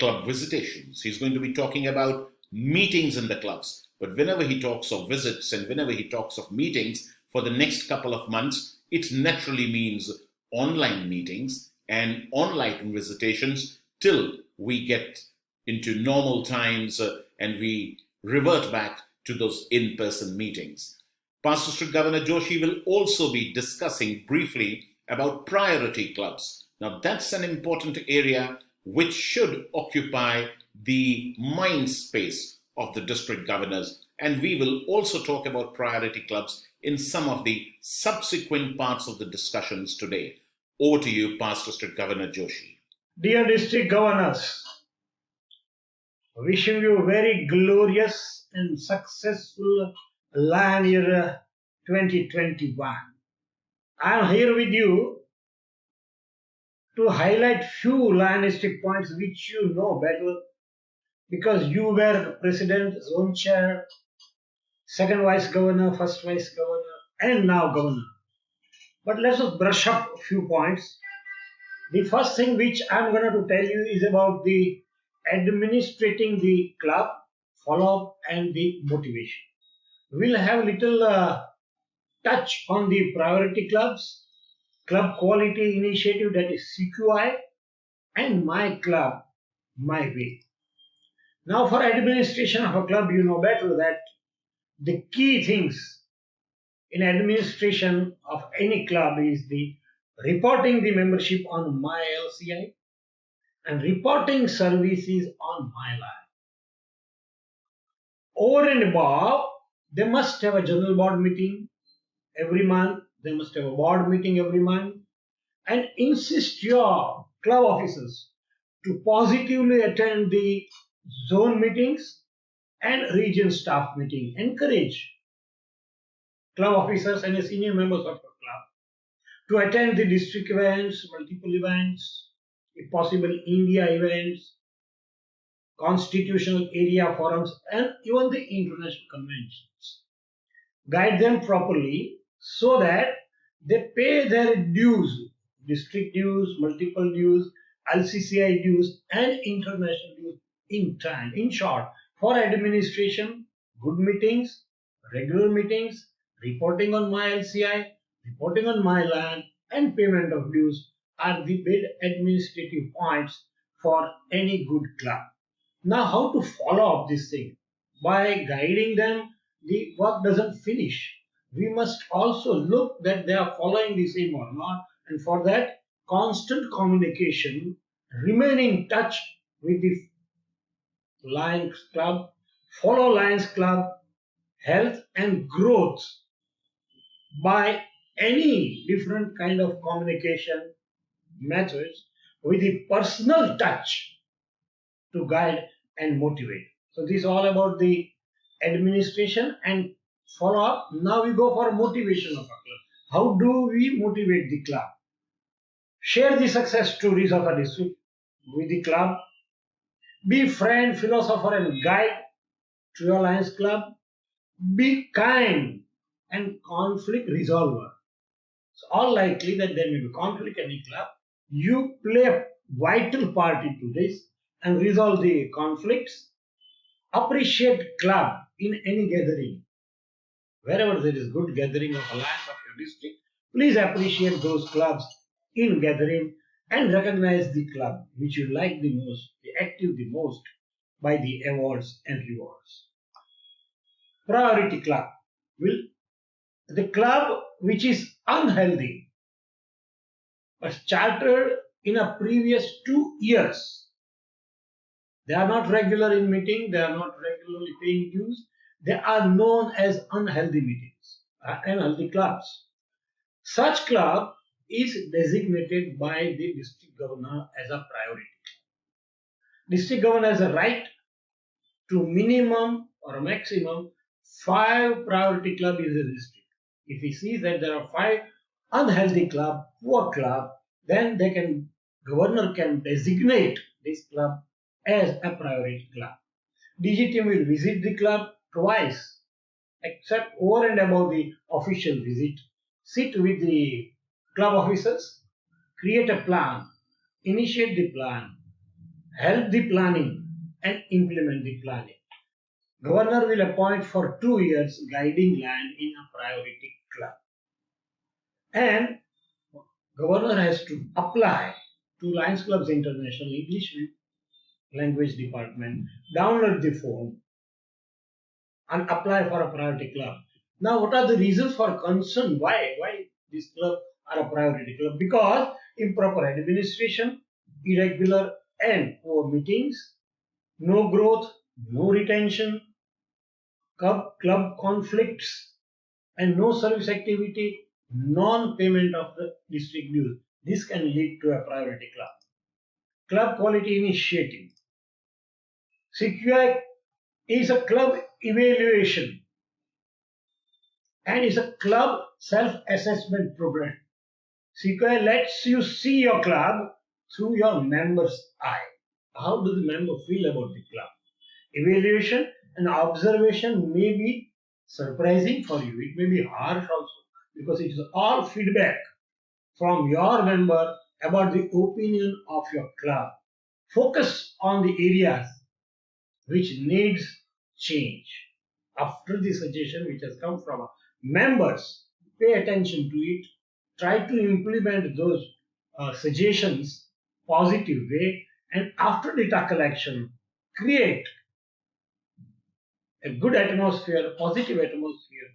club visitations. He's going to be talking about meetings in the clubs. But whenever he talks of visits and whenever he talks of meetings for the next couple of months, it naturally means online meetings and online visitations till we get into normal times and we revert back to those in-person meetings. Past District Governor Joshi will also be discussing briefly about priority clubs. Now that's an important area which should occupy the mind space of the district governors, and we will also talk about priority clubs in some of the subsequent parts of the discussions today. Over to you, Past District Governor Joshi. Dear district governors, wishing you very glorious and successful Lion Year 2021. I am here with you to highlight few Lionistic points which you know better because you were the president, zone chair, second vice governor, first vice governor, and now governor. But let's just brush up a few points. The first thing which I'm going to tell you is about the administrating the club, follow-up, and the motivation. We'll have little touch on the priority clubs, club quality initiative, that is CQI, and my club, my way. Now for administration of a club, you know better that the key things in administration of any club is the reporting the membership on my LCI and reporting services on my line. Over and above, they must have a general board meeting every month. They must have a board meeting every month, and insist your club officers to positively attend the zone meetings and region staff meeting. Encourage club officers and the senior members of your club to attend the district events, multiple events, if possible India events, constitutional area forums, and even the international conventions. Guide them properly so that they pay their dues, district dues, multiple dues, LCCI dues, and international dues in time. In short, for administration, good meetings, regular meetings, reporting on my LCI, reporting on my land, and payment of dues are the big administrative points for any good club. Now, how to follow up this thing? By guiding them, the work doesn't finish. We must also look that they are following the same or not, and for that, constant communication, remain in touch with the Lions Club, follow Lions Club health and growth by any different kind of communication methods with the personal touch to guide and motivate. So this is all about the administration and follow up. Now we go for motivation of a club. How do we motivate the club? Share the success stories of a district with the club. Be friend, philosopher, and guide to your Lions Club. Be kind and conflict resolver. It's all likely that there may be conflict in a club. You play a vital part into this and resolve the conflicts. Appreciate club in any gathering. Wherever there is good gathering of alliance of your district, please appreciate those clubs in gathering and recognize the club which you like the most, the active the most, by the awards and rewards. Priority club. The club which is unhealthy was chartered in a previous 2 years. They are not regular in meeting, they are not regularly paying dues. They are known as unhealthy meetings, unhealthy clubs. Such club is designated by the district governor as a priority. District governor has a right to minimum or a maximum 5 priority club in the district. If he sees that there are 5 unhealthy club, poor club, then governor can designate this club as a priority club. DG will visit the club twice, except over and above the official visit. Sit with the club officers, create a plan, initiate the plan, help the planning, and implement the planning. Governor will appoint for 2 years guiding land in a priority club. And governor has to apply to Lions Clubs International English Language Department, download the form and apply for a priority club. Now, what are the reasons for concern? Why this club are a priority club? Because improper administration, irregular and poor meetings, no growth, no retention, club conflicts, and no service activity, non-payment of the district dues. This can lead to a priority club. Club quality initiative. CQI is a club evaluation and is a club self-assessment program. CQI lets you see your club through your member's eye. How do the member feel about the club? Evaluation and observation may be surprising for you. It may be harsh also because it is all feedback from your member about the opinion of your club. Focus on the areas which needs change. After the suggestion which has come from members, pay attention to it. Try to implement those suggestions positive way, and after data collection, create a good atmosphere, a positive atmosphere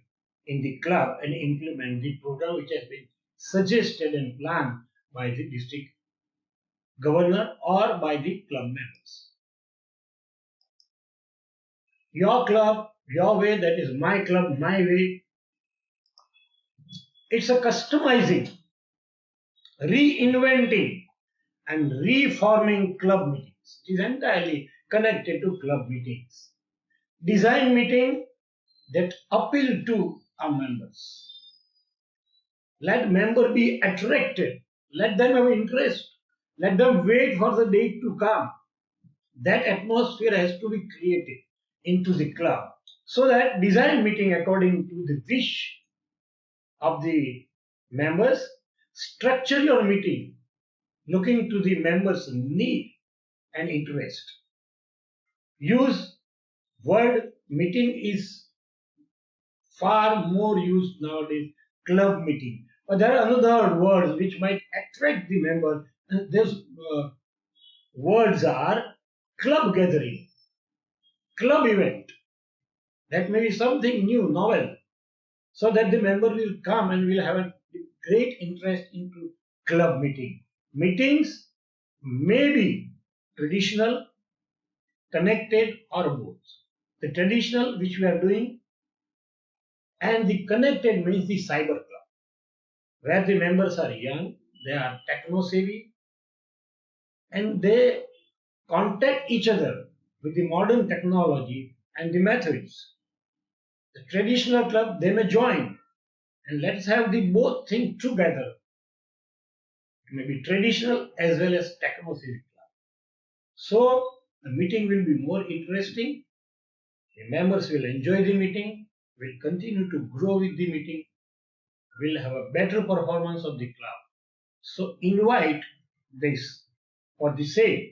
in the club and implement the program which has been suggested and planned by the district governor or by the club members. Your club, your way, that is my club, my way. It's a customizing, reinventing, and reforming club meetings. It is entirely connected to club meetings. Design meeting that appeal to our members. Let member be attracted. Let them have interest. Let them wait for the date to come. That atmosphere has to be created into the club so that design meeting according to the wish of the members. Structure your meeting looking to the members' need and interest. Use word meeting is far more used nowadays, club meeting. But there are other words which might attract the member. And those words are club gathering, club event. That may be something new, novel, so that the member will come and will have a great interest into club meeting. Meetings may be traditional, connected, or both. The traditional which we are doing and the connected means the cyber club, where the members are young, they are techno savvy, and they contact each other with the modern technology and the methods. The traditional club, they may join, and let's have the both things together. It may be traditional as well as techno savvy club. So the meeting will be more interesting. The members will enjoy the meeting, will continue to grow with the meeting, will have a better performance of the club. So invite this for the same.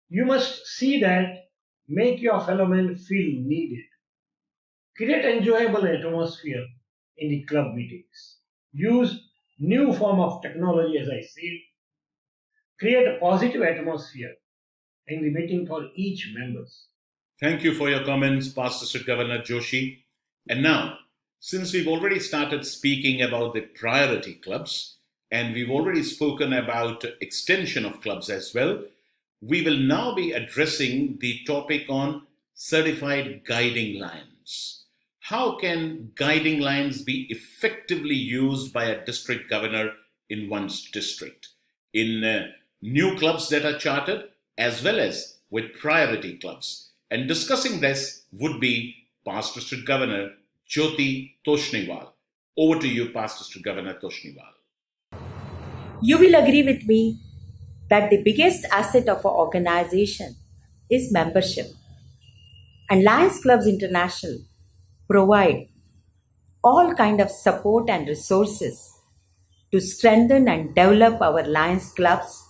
You must see that, make your fellow men feel needed. Create enjoyable atmosphere in the club meetings. Use new form of technology, as I said. Create a positive atmosphere in the meeting for each members. Thank you for your comments, Pastor Sir Governor Joshi. And now, since we've already started speaking about the priority clubs, and we've already spoken about extension of clubs as well, we will now be addressing the topic on certified guiding lines. How can guiding lines be effectively used by a district governor in one's district, in new clubs that are chartered, as well as with priority clubs? And discussing this would be Past District Governor Jyoti Toshniwal. Over to you, Past District Governor Toshniwal. You will agree with me that the biggest asset of our organization is membership. And Lions Clubs International provide all kind of support and resources to strengthen and develop our Lions Clubs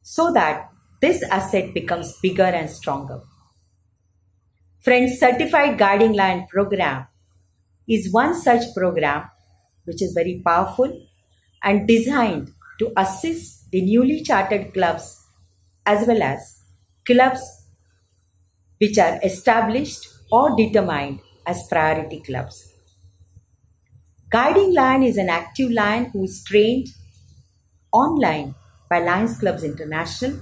so that this asset becomes bigger and stronger. Friends, Certified Guiding Lion program is one such program which is very powerful and designed to assist the newly chartered clubs as well as clubs which are established or determined as priority clubs. Guiding Lion is an active lion who is trained online by Lions Clubs International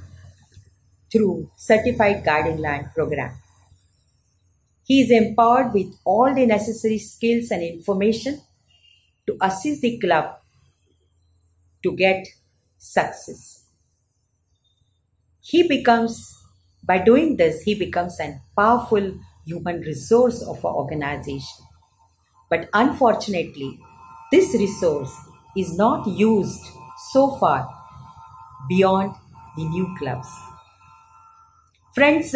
through Certified Guiding Lion program. He is empowered with all the necessary skills and information to assist the club to get success. By doing this, he becomes a powerful human resource of our organization. But unfortunately, this resource is not used so far beyond the new clubs. Friends,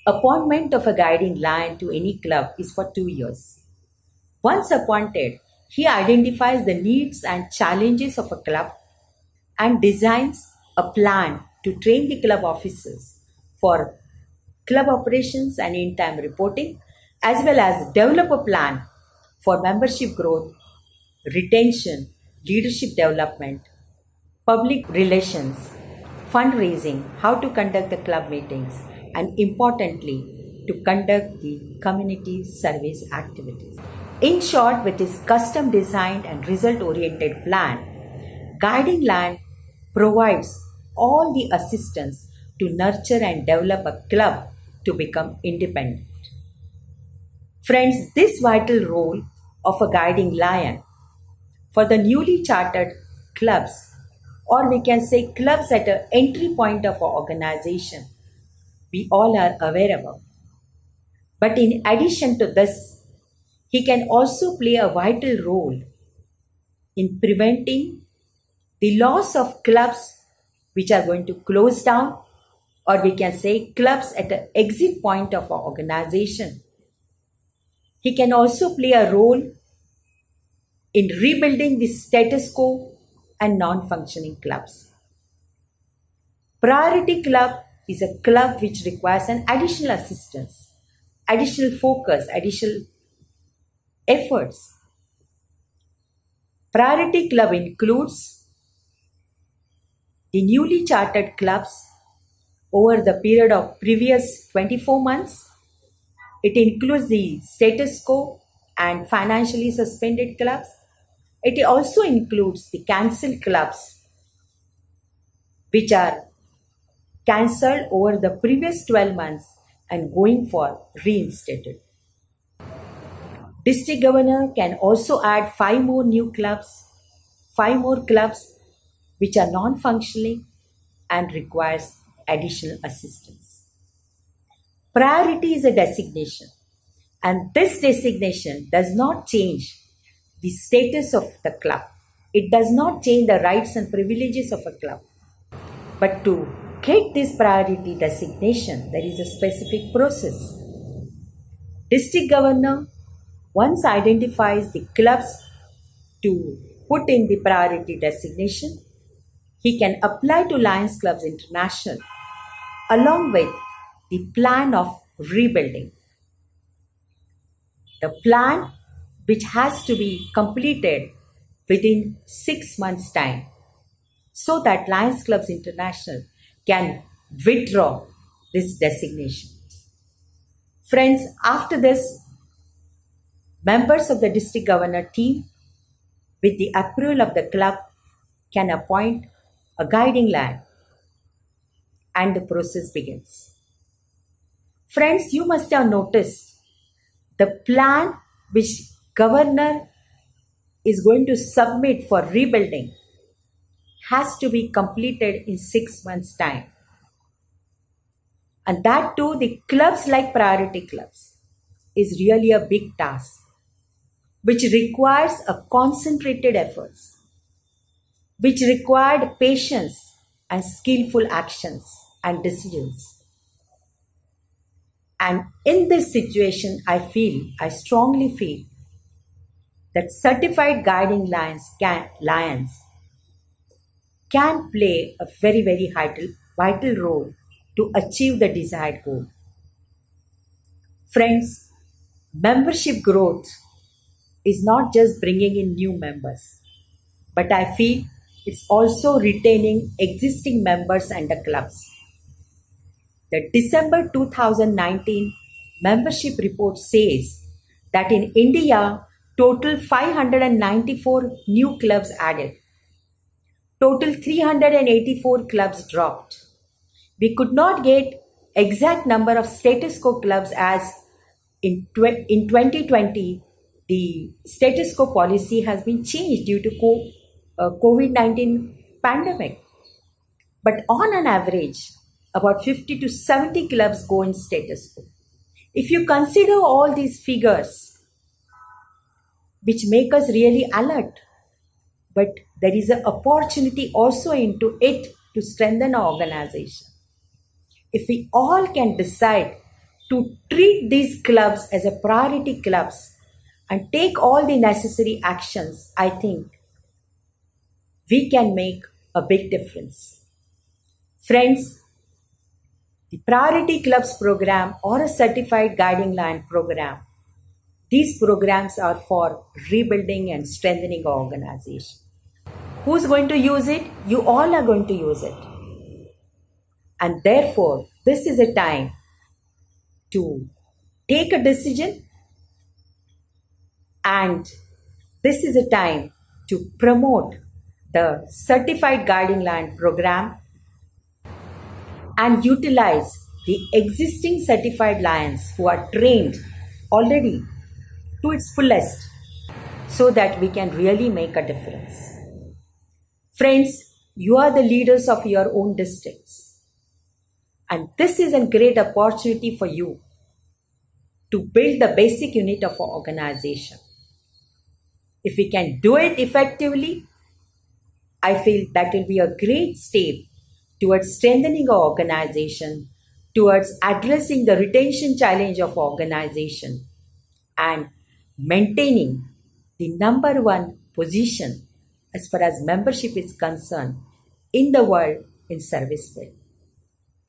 appointment of a guiding lion to any club is for 2 years. Once appointed, he identifies the needs and challenges of a club and designs a plan to train the club officers for club operations and in-time reporting, as well as develop a plan for membership growth, retention, leadership development, public relations, fundraising, how to conduct the club meetings, and importantly, to conduct the community service activities. In short, with his custom designed and result oriented plan, Guiding Lion provides all the assistance to nurture and develop a club to become independent. Friends, this vital role of a guiding lion for the newly chartered clubs, or we can say clubs at an entry point of our organization, we all are aware about. But in addition to this, he can also play a vital role in preventing the loss of clubs which are going to close down, or we can say clubs at an exit point of our organization. He can also play a role in rebuilding the status quo and non-functioning clubs. Priority Club is a club which requires an additional assistance, additional focus, additional efforts. Priority Club includes the newly chartered clubs over the period of previous 24 months. It includes the status quo and financially suspended clubs. It also includes the cancelled clubs which are cancelled over the previous 12 months and going for reinstated. District Governor can also add 5 more new clubs, 5 more clubs which are non-functioning and requires additional assistance. Priority is a designation, and this designation does not change the status of the club. It does not change the rights and privileges of a club. But to get this priority designation, there is a specific process. District Governor once identifies the clubs to put in the priority designation, he can apply to Lions Clubs International along with the plan of rebuilding. The plan which has to be completed within 6 months' time so that Lions Clubs International can withdraw this designation. Friends, after this, members of the district governor team, with the approval of the club, can appoint a guiding lion and the process begins. Friends, you must have noticed the plan which governor is going to submit for rebuilding has to be completed in 6 months' time. And that too, the clubs like priority clubs is really a big task, which requires a concentrated efforts, which required patience and skillful actions and decisions. And in this situation, I strongly feel that certified guiding lions can play a very, very vital role to achieve the desired goal. Friends, membership growth is not just bringing in new members, but I feel it's also retaining existing members and the clubs. The December 2019 membership report says that in India, total 594 new clubs added. Total 384 clubs dropped. We could not get exact number of status quo clubs as in 2020, the status quo policy has been changed due to COVID-19 pandemic. But on an average, about 50 to 70 clubs go in status quo. If you consider all these figures, which make us really alert, but there is an opportunity also into it to strengthen our organization. if we all can decide to treat these clubs as a priority clubs and take all the necessary actions, I think we can make a big difference. Friends, the Priority Clubs program or a Certified Guiding Lion program, these programs are for rebuilding and strengthening our organization. Who's going to use it? You all are going to use it. And therefore, this is a time to take a decision, and this is a time to promote the Certified Guiding Lion program and utilize the existing certified lions who are trained already to its fullest so that we can really make a difference. Friends, you are the leaders of your own districts, and this is a great opportunity for you to build the basic unit of our organization. If we can do it effectively, I feel that will be a great step towards strengthening our organization, towards addressing the retention challenge of our organization, and maintaining the number one position as far as membership is concerned in the world in service field.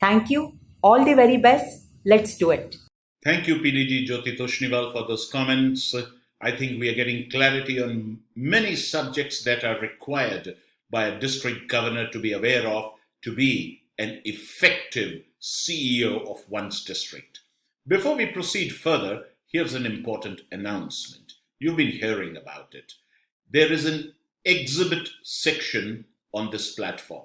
Thank you. All the very best. Let's do it. Thank you, PDG Jyoti Toshniwal, for those comments. I think we are getting clarity on many subjects that are required by a district governor to be aware of to be an effective CEO of one's district. Before we proceed further, here's an important announcement. You've been hearing about it. There is an exhibit section on this platform.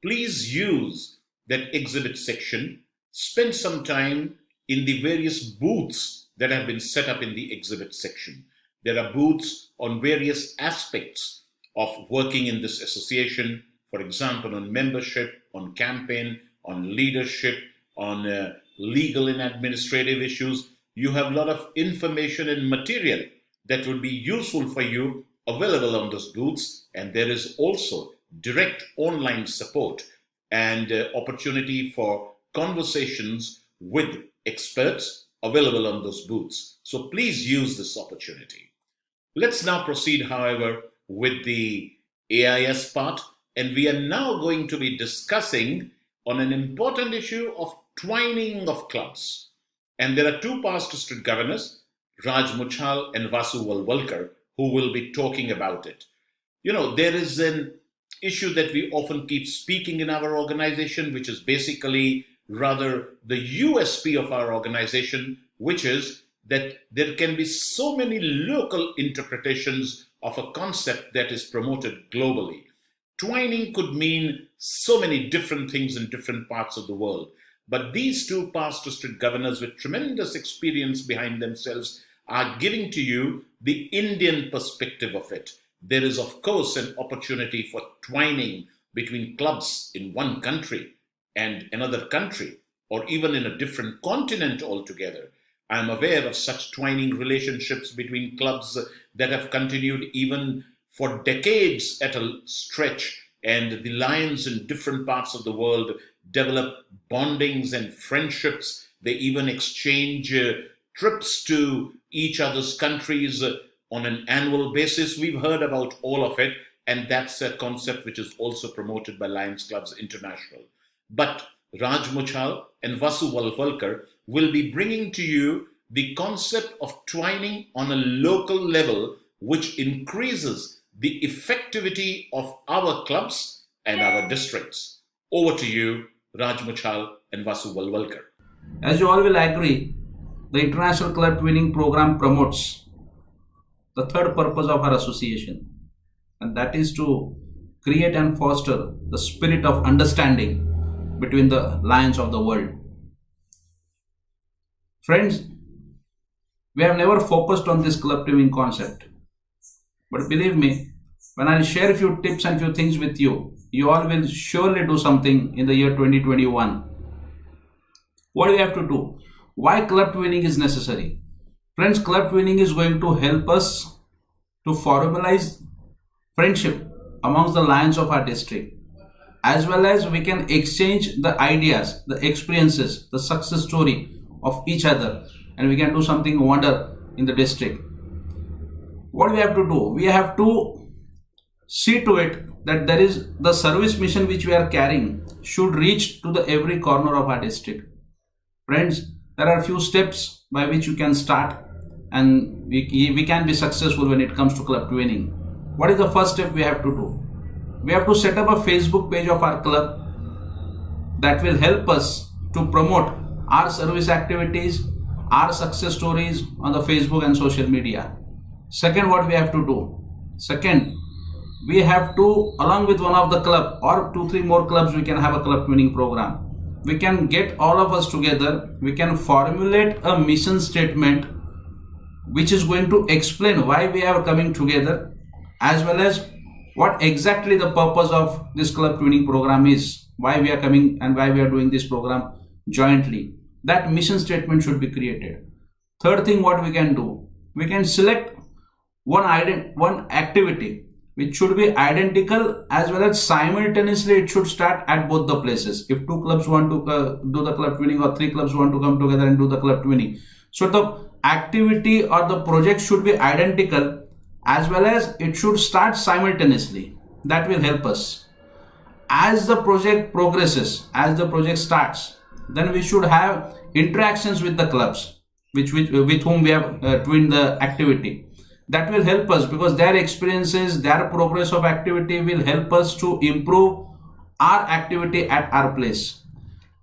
Please use that exhibit section. Spend some time in the various booths that have been set up in the exhibit section. There are booths on various aspects of working in this association, for example, on membership, on campaign, on leadership, on legal and administrative issues. You have a lot of information and material that will be useful for you available on those booths, and there is also direct online support and opportunity for conversations with experts available on those booths. So please use this opportunity. Let's now proceed, however, with the AIS part, and we are now going to be discussing on an important issue of twining of clubs. And there are two past district governors, Raj Muchal and Vasu Walwalkar, who will be talking about it. You know, there is an issue that we often keep speaking in our organization, which is basically rather the USP of our organization, which is that there can be so many local interpretations of a concept that is promoted globally. Twining could mean so many different things in different parts of the world. But these two past district governors with tremendous experience behind themselves are giving to you the Indian perspective of it. There is, of course, an opportunity for twining between clubs in one country and another country, or even in a different continent altogether. I am aware of such twining relationships between clubs that have continued even for decades at a stretch, and the Lions in different parts of the world develop bondings and friendships. They even exchange trips to each other's countries on an annual basis. We've heard about all of it, and that's a concept which is also promoted by Lions Clubs International. But Raj Muchal and Vasu Walwalkar will be bringing to you the concept of twining on a local level, which increases the effectivity of our clubs and our districts. Over to you, Raj Muchal and Vasu Walwalkar. As you all will agree, the International Club Twinning Program promotes the third purpose of our association, and that is to create and foster the spirit of understanding between the lions of the world. Friends, we have never focused on this club twinning concept, but believe me, when I share a few tips and few things with you, you all will surely do something in the year 2021. What do we have to do? Why club twinning is necessary? Friends, club twinning is going to help us to formalize friendship amongst the lions of our district. as well as we can exchange the ideas, the experiences, the success story of each other, and we can do something wonder in the district. What we have to do? We have to see to it that there is the service mission which we are carrying should reach to the every corner of our district. Friends, there are a few steps by which you can start, and we can be successful when it comes to club twinning. What is the first step we have to do? We have to set up a Facebook page of our club that will help us to promote our service activities, our success stories on the Facebook and social media. Second, what we have to do? Second, we have to, along with one of the club or 2-3 more clubs, we can have a club twinning program. We can get all of us together. We can formulate a mission statement which is going to explain why we are coming together, as well as what exactly the purpose of this club twinning program is, why we are coming and why we are doing this program jointly. That mission statement should be created. Third thing, what we can do? We can select one activity which should be identical, as well as simultaneously it should start at both the places. If 2 clubs want to do the club twinning, or 3 clubs want to come together and do the club twinning, so the activity or the project should be identical, as well as it should start simultaneously. That will help us. As the project progresses, as the project starts, then we should have interactions with the clubs with whom we have twinned the activity. That will help us, because their experiences, their progress of activity will help us to improve our activity at our place.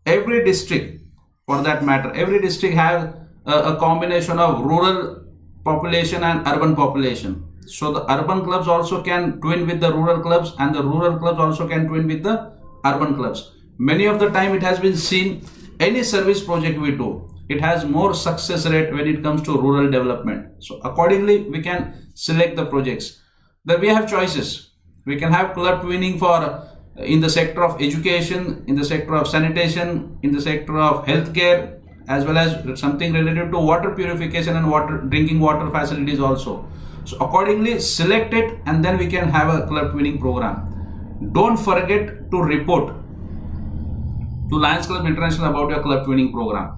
Every district, for that matter, every district has a combination of rural population and urban population. So the urban clubs also can twin with the rural clubs, and the rural clubs also can twin with the urban clubs. Many of the time it has been seen, any service project we do, it has more success rate when it comes to rural development. So accordingly, we can select the projects. Then we have choices. We can have club twinning for in the sector of education, in the sector of sanitation, in the sector of healthcare, as well as something related to water purification and drinking water facilities also. So accordingly, select it, and then we can have a club twinning program. Don't forget to report to Lions Club International about your club twinning program.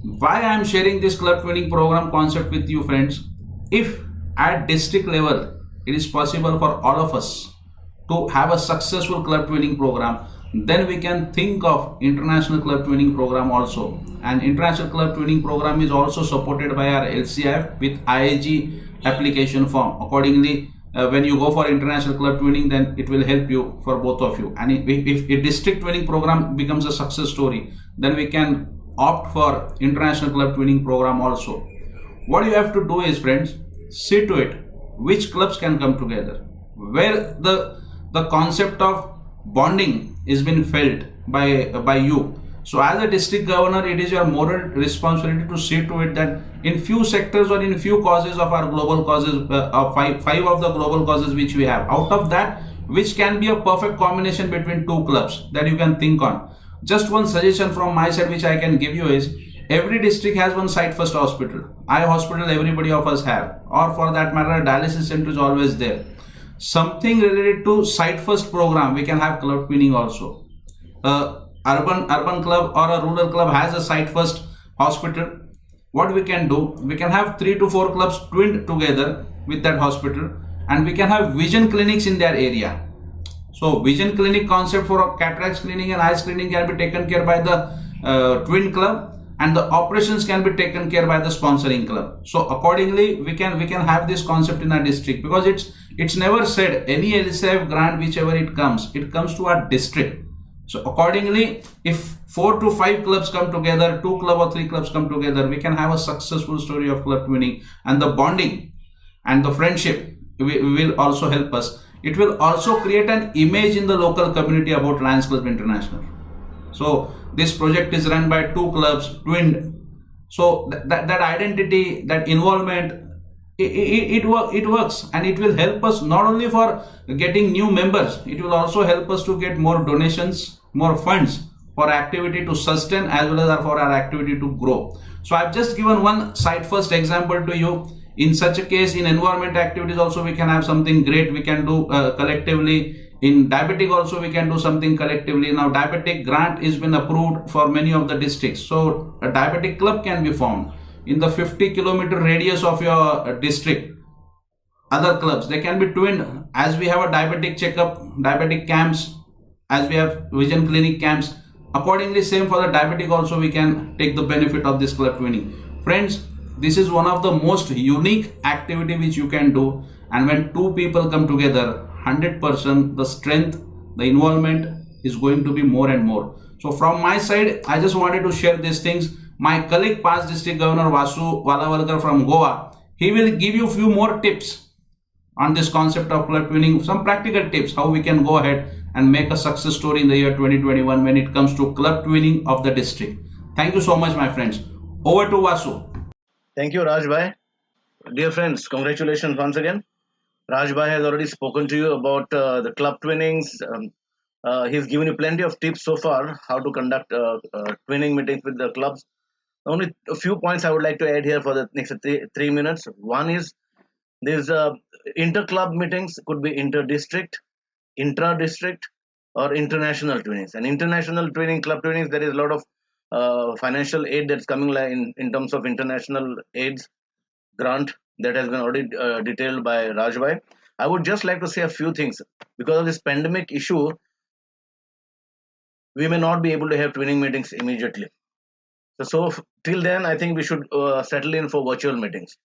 Why I am sharing this club twinning program concept with you, friends? If at district level it is possible for all of us to have a successful club twinning program, then we can think of international club twinning program also. And international club twinning program is also supported by our LCIF with IAG application form. Accordingly, when you go for international club twinning, then it will help you for both of you. And if a district twinning program becomes a success story, then we can opt for international club twinning program also. What you have to do is, friends, see to it which clubs can come together, where the concept of bonding is being felt by you. So as a district governor, it is your moral responsibility to see to it that in few sectors or in few causes of our global causes, of five of the global causes which we have, out of that, which can be a perfect combination between 2 clubs that you can think on. Just one suggestion from my side which I can give you is, every district has one site first hospital. Eye hospital everybody of us have, or for that matter a dialysis center is always there. Something related to site first program, we can have club twinning also. Urban club or a rural club has a site first hospital. What we can do, we can have 3 to 4 clubs twinned together with that hospital, and we can have vision clinics in their area. So vision clinic concept for cataract screening and eye screening can be taken care by the twin club, and the operations can be taken care by the sponsoring club. So accordingly, we can have this concept in our district, because it's never said any LCF grant whichever it comes to our district. So accordingly, if 4 to 5 clubs come together, 2 club or 3 clubs come together, we can have a successful story of club twinning, and the bonding and the friendship will also help us. It will also create an image in the local community about Lions Club International. So this project is run by 2 clubs twinned. So that identity, that involvement, it works, and it will help us not only for getting new members, it will also help us to get more donations, more funds for activity to sustain, as well as for our activity to grow. So I've just given one site first example to you. In such a case, in environment activities also we can have something great we can do collectively. In diabetic also we can do something collectively. Now diabetic grant has been approved for many of the districts. So a diabetic club can be formed in the 50-kilometer radius of your district. Other clubs, they can be twinned, as we have a diabetic checkup, diabetic camps, as we have vision clinic camps. Accordingly, same for the diabetic also, we can take the benefit of this club twinning. Friends, this is one of the most unique activity which you can do, and when two people come together, 100% the strength, the involvement is going to be more and more. So from my side, I just wanted to share these things. My colleague, past district governor Vasu Valavalkar from Goa, he will give you a few more tips on this concept of club twinning, some practical tips how we can go ahead and make a success story in the year 2021 when it comes to club twinning of the district. Thank you so much, my friends. Over to Vasu. Thank you, Rajbhai. Dear friends, congratulations once again. Rajbhai has already spoken to you about the club twinnings. He's given you plenty of tips so far how to conduct twinning meetings with the clubs. Only a few points I would like to add here for the next 3 minutes. One is these inter-club meetings could be inter-district, intra-district, or international twinnings. And international twinning, club twinnings, there is a lot of financial aid that's coming in terms of international aids grant that has been already detailed by Rajbhai. I would just like to say a few things. Because of this pandemic issue, we may not be able to have twinning meetings immediately. So till then, I think we should settle in for virtual meetings.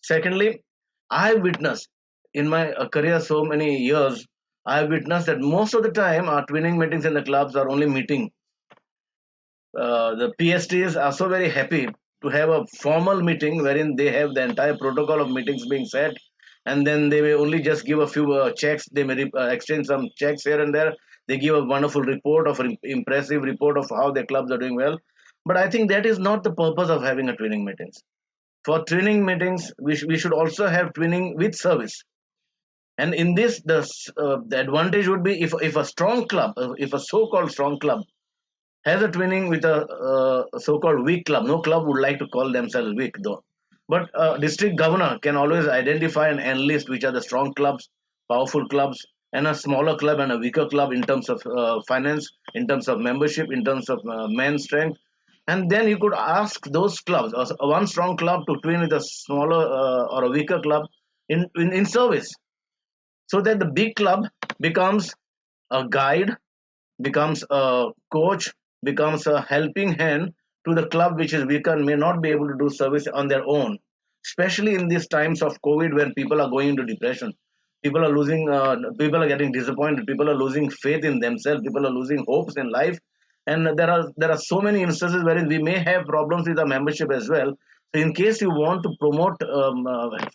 Secondly, I have witnessed in my career so many years, I have witnessed that most of the time our twinning meetings in the clubs are only meeting. The PSTs are so very happy to have a formal meeting wherein they have the entire protocol of meetings being set, and then they may only just give a few checks. They may exchange some checks here and there. They give a wonderful report of impressive report of how their clubs are doing well. But I think that is not the purpose of having a twinning meetings. For twinning meetings, we should also have twinning with service. And in this, the advantage would be if a strong club, if a so-called strong club has a twinning with a so-called weak club. No club would like to call themselves weak though. But district governor can always identify and enlist which are the strong clubs, powerful clubs, and a smaller club and a weaker club in terms of finance, in terms of membership, in terms of man strength. And then you could ask those clubs, one strong club to twin with a smaller or a weaker club in service. So that the big club becomes a guide, becomes a coach, becomes a helping hand to the club which is weaker and may not be able to do service on their own. Especially in these times of COVID when people are going into depression. People are losing, people are getting disappointed, people are losing faith in themselves, people are losing hopes in life. And there are so many instances wherein we may have problems with our membership as well. So in case you want to promote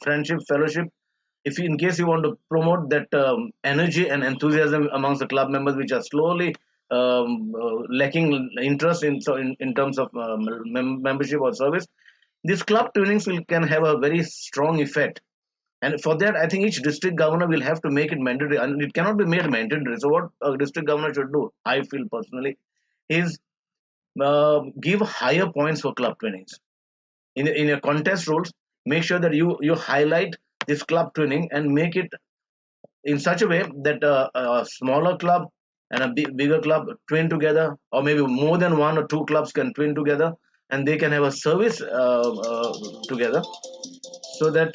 friendship, fellowship, in case you want to promote that energy and enthusiasm amongst the club members which are slowly lacking interest in terms of membership or service, these club twinnings can have a very strong effect. And for that, I think each district governor will have to make it mandatory, and it cannot be made mandatory. So what a district governor should do, I feel personally, is give higher points for club twinnings. In your contest rules, make sure that you highlight this club twinning and make it in such a way that a smaller club and a bigger club twin together, or maybe more than one or two clubs can twin together, and they can have a service together, so that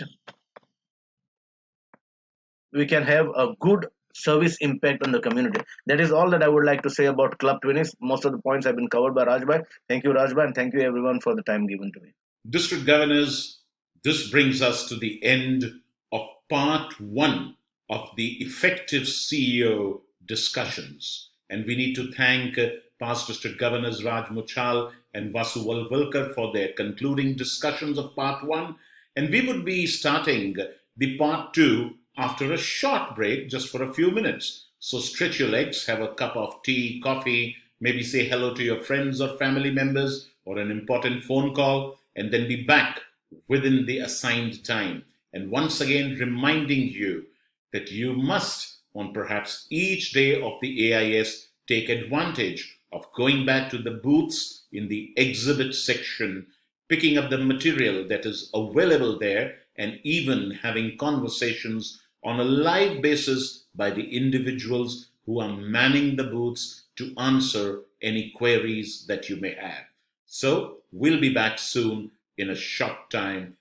we can have a good service impact on the community. That is all that I would like to say about club twinnings. Most of the points have been covered by Rajbhai. Thank you, Rajbhai, and thank you everyone for the time given to me. District governors, this brings us to the end of part 1 of the effective CEO discussions. And we need to thank past district governors Raj Muchal and Vasu Valavalkar for their concluding discussions of part 1. And we would be starting the part 2 after a short break, just for a few minutes. So stretch your legs, have a cup of tea, coffee, maybe say hello to your friends or family members or an important phone call, and then be back within the assigned time. And once again, reminding you that you must, on perhaps each day of the AIS, take advantage of going back to the booths in the exhibit section, picking up the material that is available there, and even having conversations on a live basis by the individuals who are manning the booths to answer any queries that you may have. So we'll be back soon in a short time.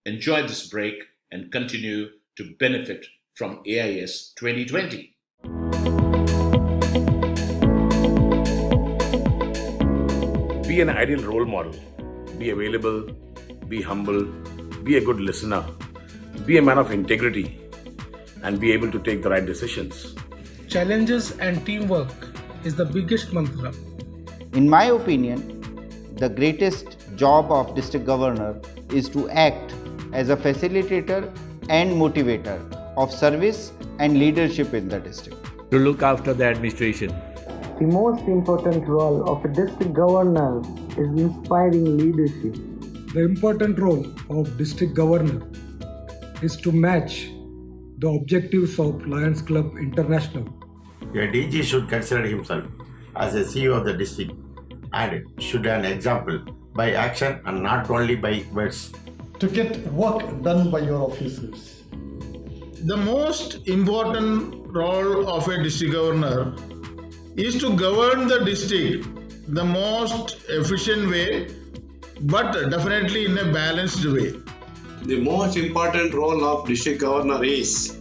Enjoy this break and continue to benefit from AIS 2020. Be an ideal role model. Be available, be humble, be a good listener, be a man of integrity, and be able to take the right decisions. Challenges and teamwork is the biggest mantra. In my opinion, the greatest job of district governor is to act as a facilitator and motivator of service and leadership in the district. To look after the administration. The most important role of a district governor is inspiring leadership. The important role of district governor is to match the objectives of Lions Club International. A DG should consider himself as a CEO of the district and should an example by action and not only by words. To get work done by your officers. The most important role of a district governor is to govern the district the most efficient way, but definitely in a balanced way. The most important role of district governor is,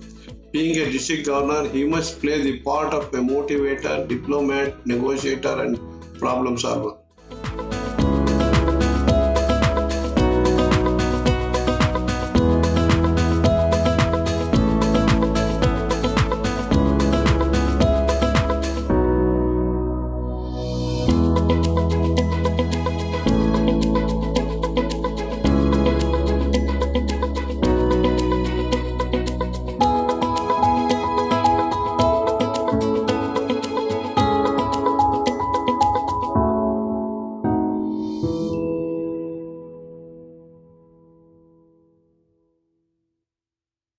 being a district governor, he must play the part of a motivator, diplomat, negotiator and problem solver.